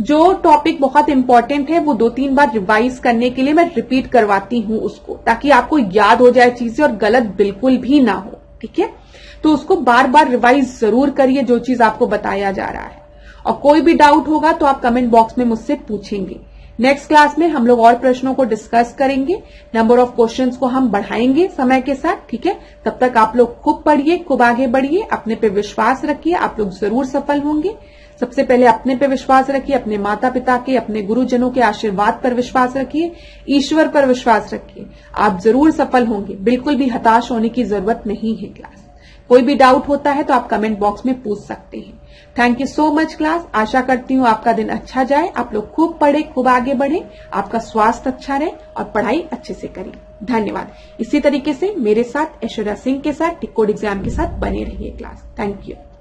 जो टॉपिक बहुत इंपॉर्टेंट है वो 2-3 बार रिवाइज करने के लिए मैं रिपीट करवाती हूं उसको, ताकि आपको याद हो जाए चीजें और गलत बिल्कुल भी ना हो। ठीक है, तो उसको बार बार रिवाइज जरूर करिए जो चीज आपको बताया जा रहा है। और कोई भी डाउट होगा तो आप कमेंट बॉक्स में मुझसे पूछेंगे। नेक्स्ट क्लास में हम लोग और प्रश्नों को डिस्कस करेंगे, नंबर ऑफ क्वेश्चंस को हम बढ़ाएंगे समय के साथ। ठीक है, तब तक आप लोग खूब पढ़िए, खूब आगे बढ़िए, अपने पे विश्वास रखिए, आप लोग जरूर सफल होंगे। सबसे पहले अपने पे विश्वास रखिए, अपने माता पिता के, अपने गुरुजनों के आशीर्वाद पर विश्वास रखिए, ईश्वर पर विश्वास रखिए, आप जरूर सफल होंगे। बिल्कुल भी हताश होने की जरूरत नहीं है। क्लास कोई भी डाउट होता है तो आप कमेंट बॉक्स में पूछ सकते हैं। Thank you so much class, आशा करती हूँ आपका दिन अच्छा जाए, आप लोग खूब पढ़े, खूब आगे बढ़े, आपका स्वास्थ्य अच्छा रहे और पढ़ाई अच्छे से करें। धन्यवाद। इसी तरीके से मेरे साथ ऐश्वर्या सिंह के साथ टिकोड एग्जाम के साथ बने रहिए क्लास। Thank you.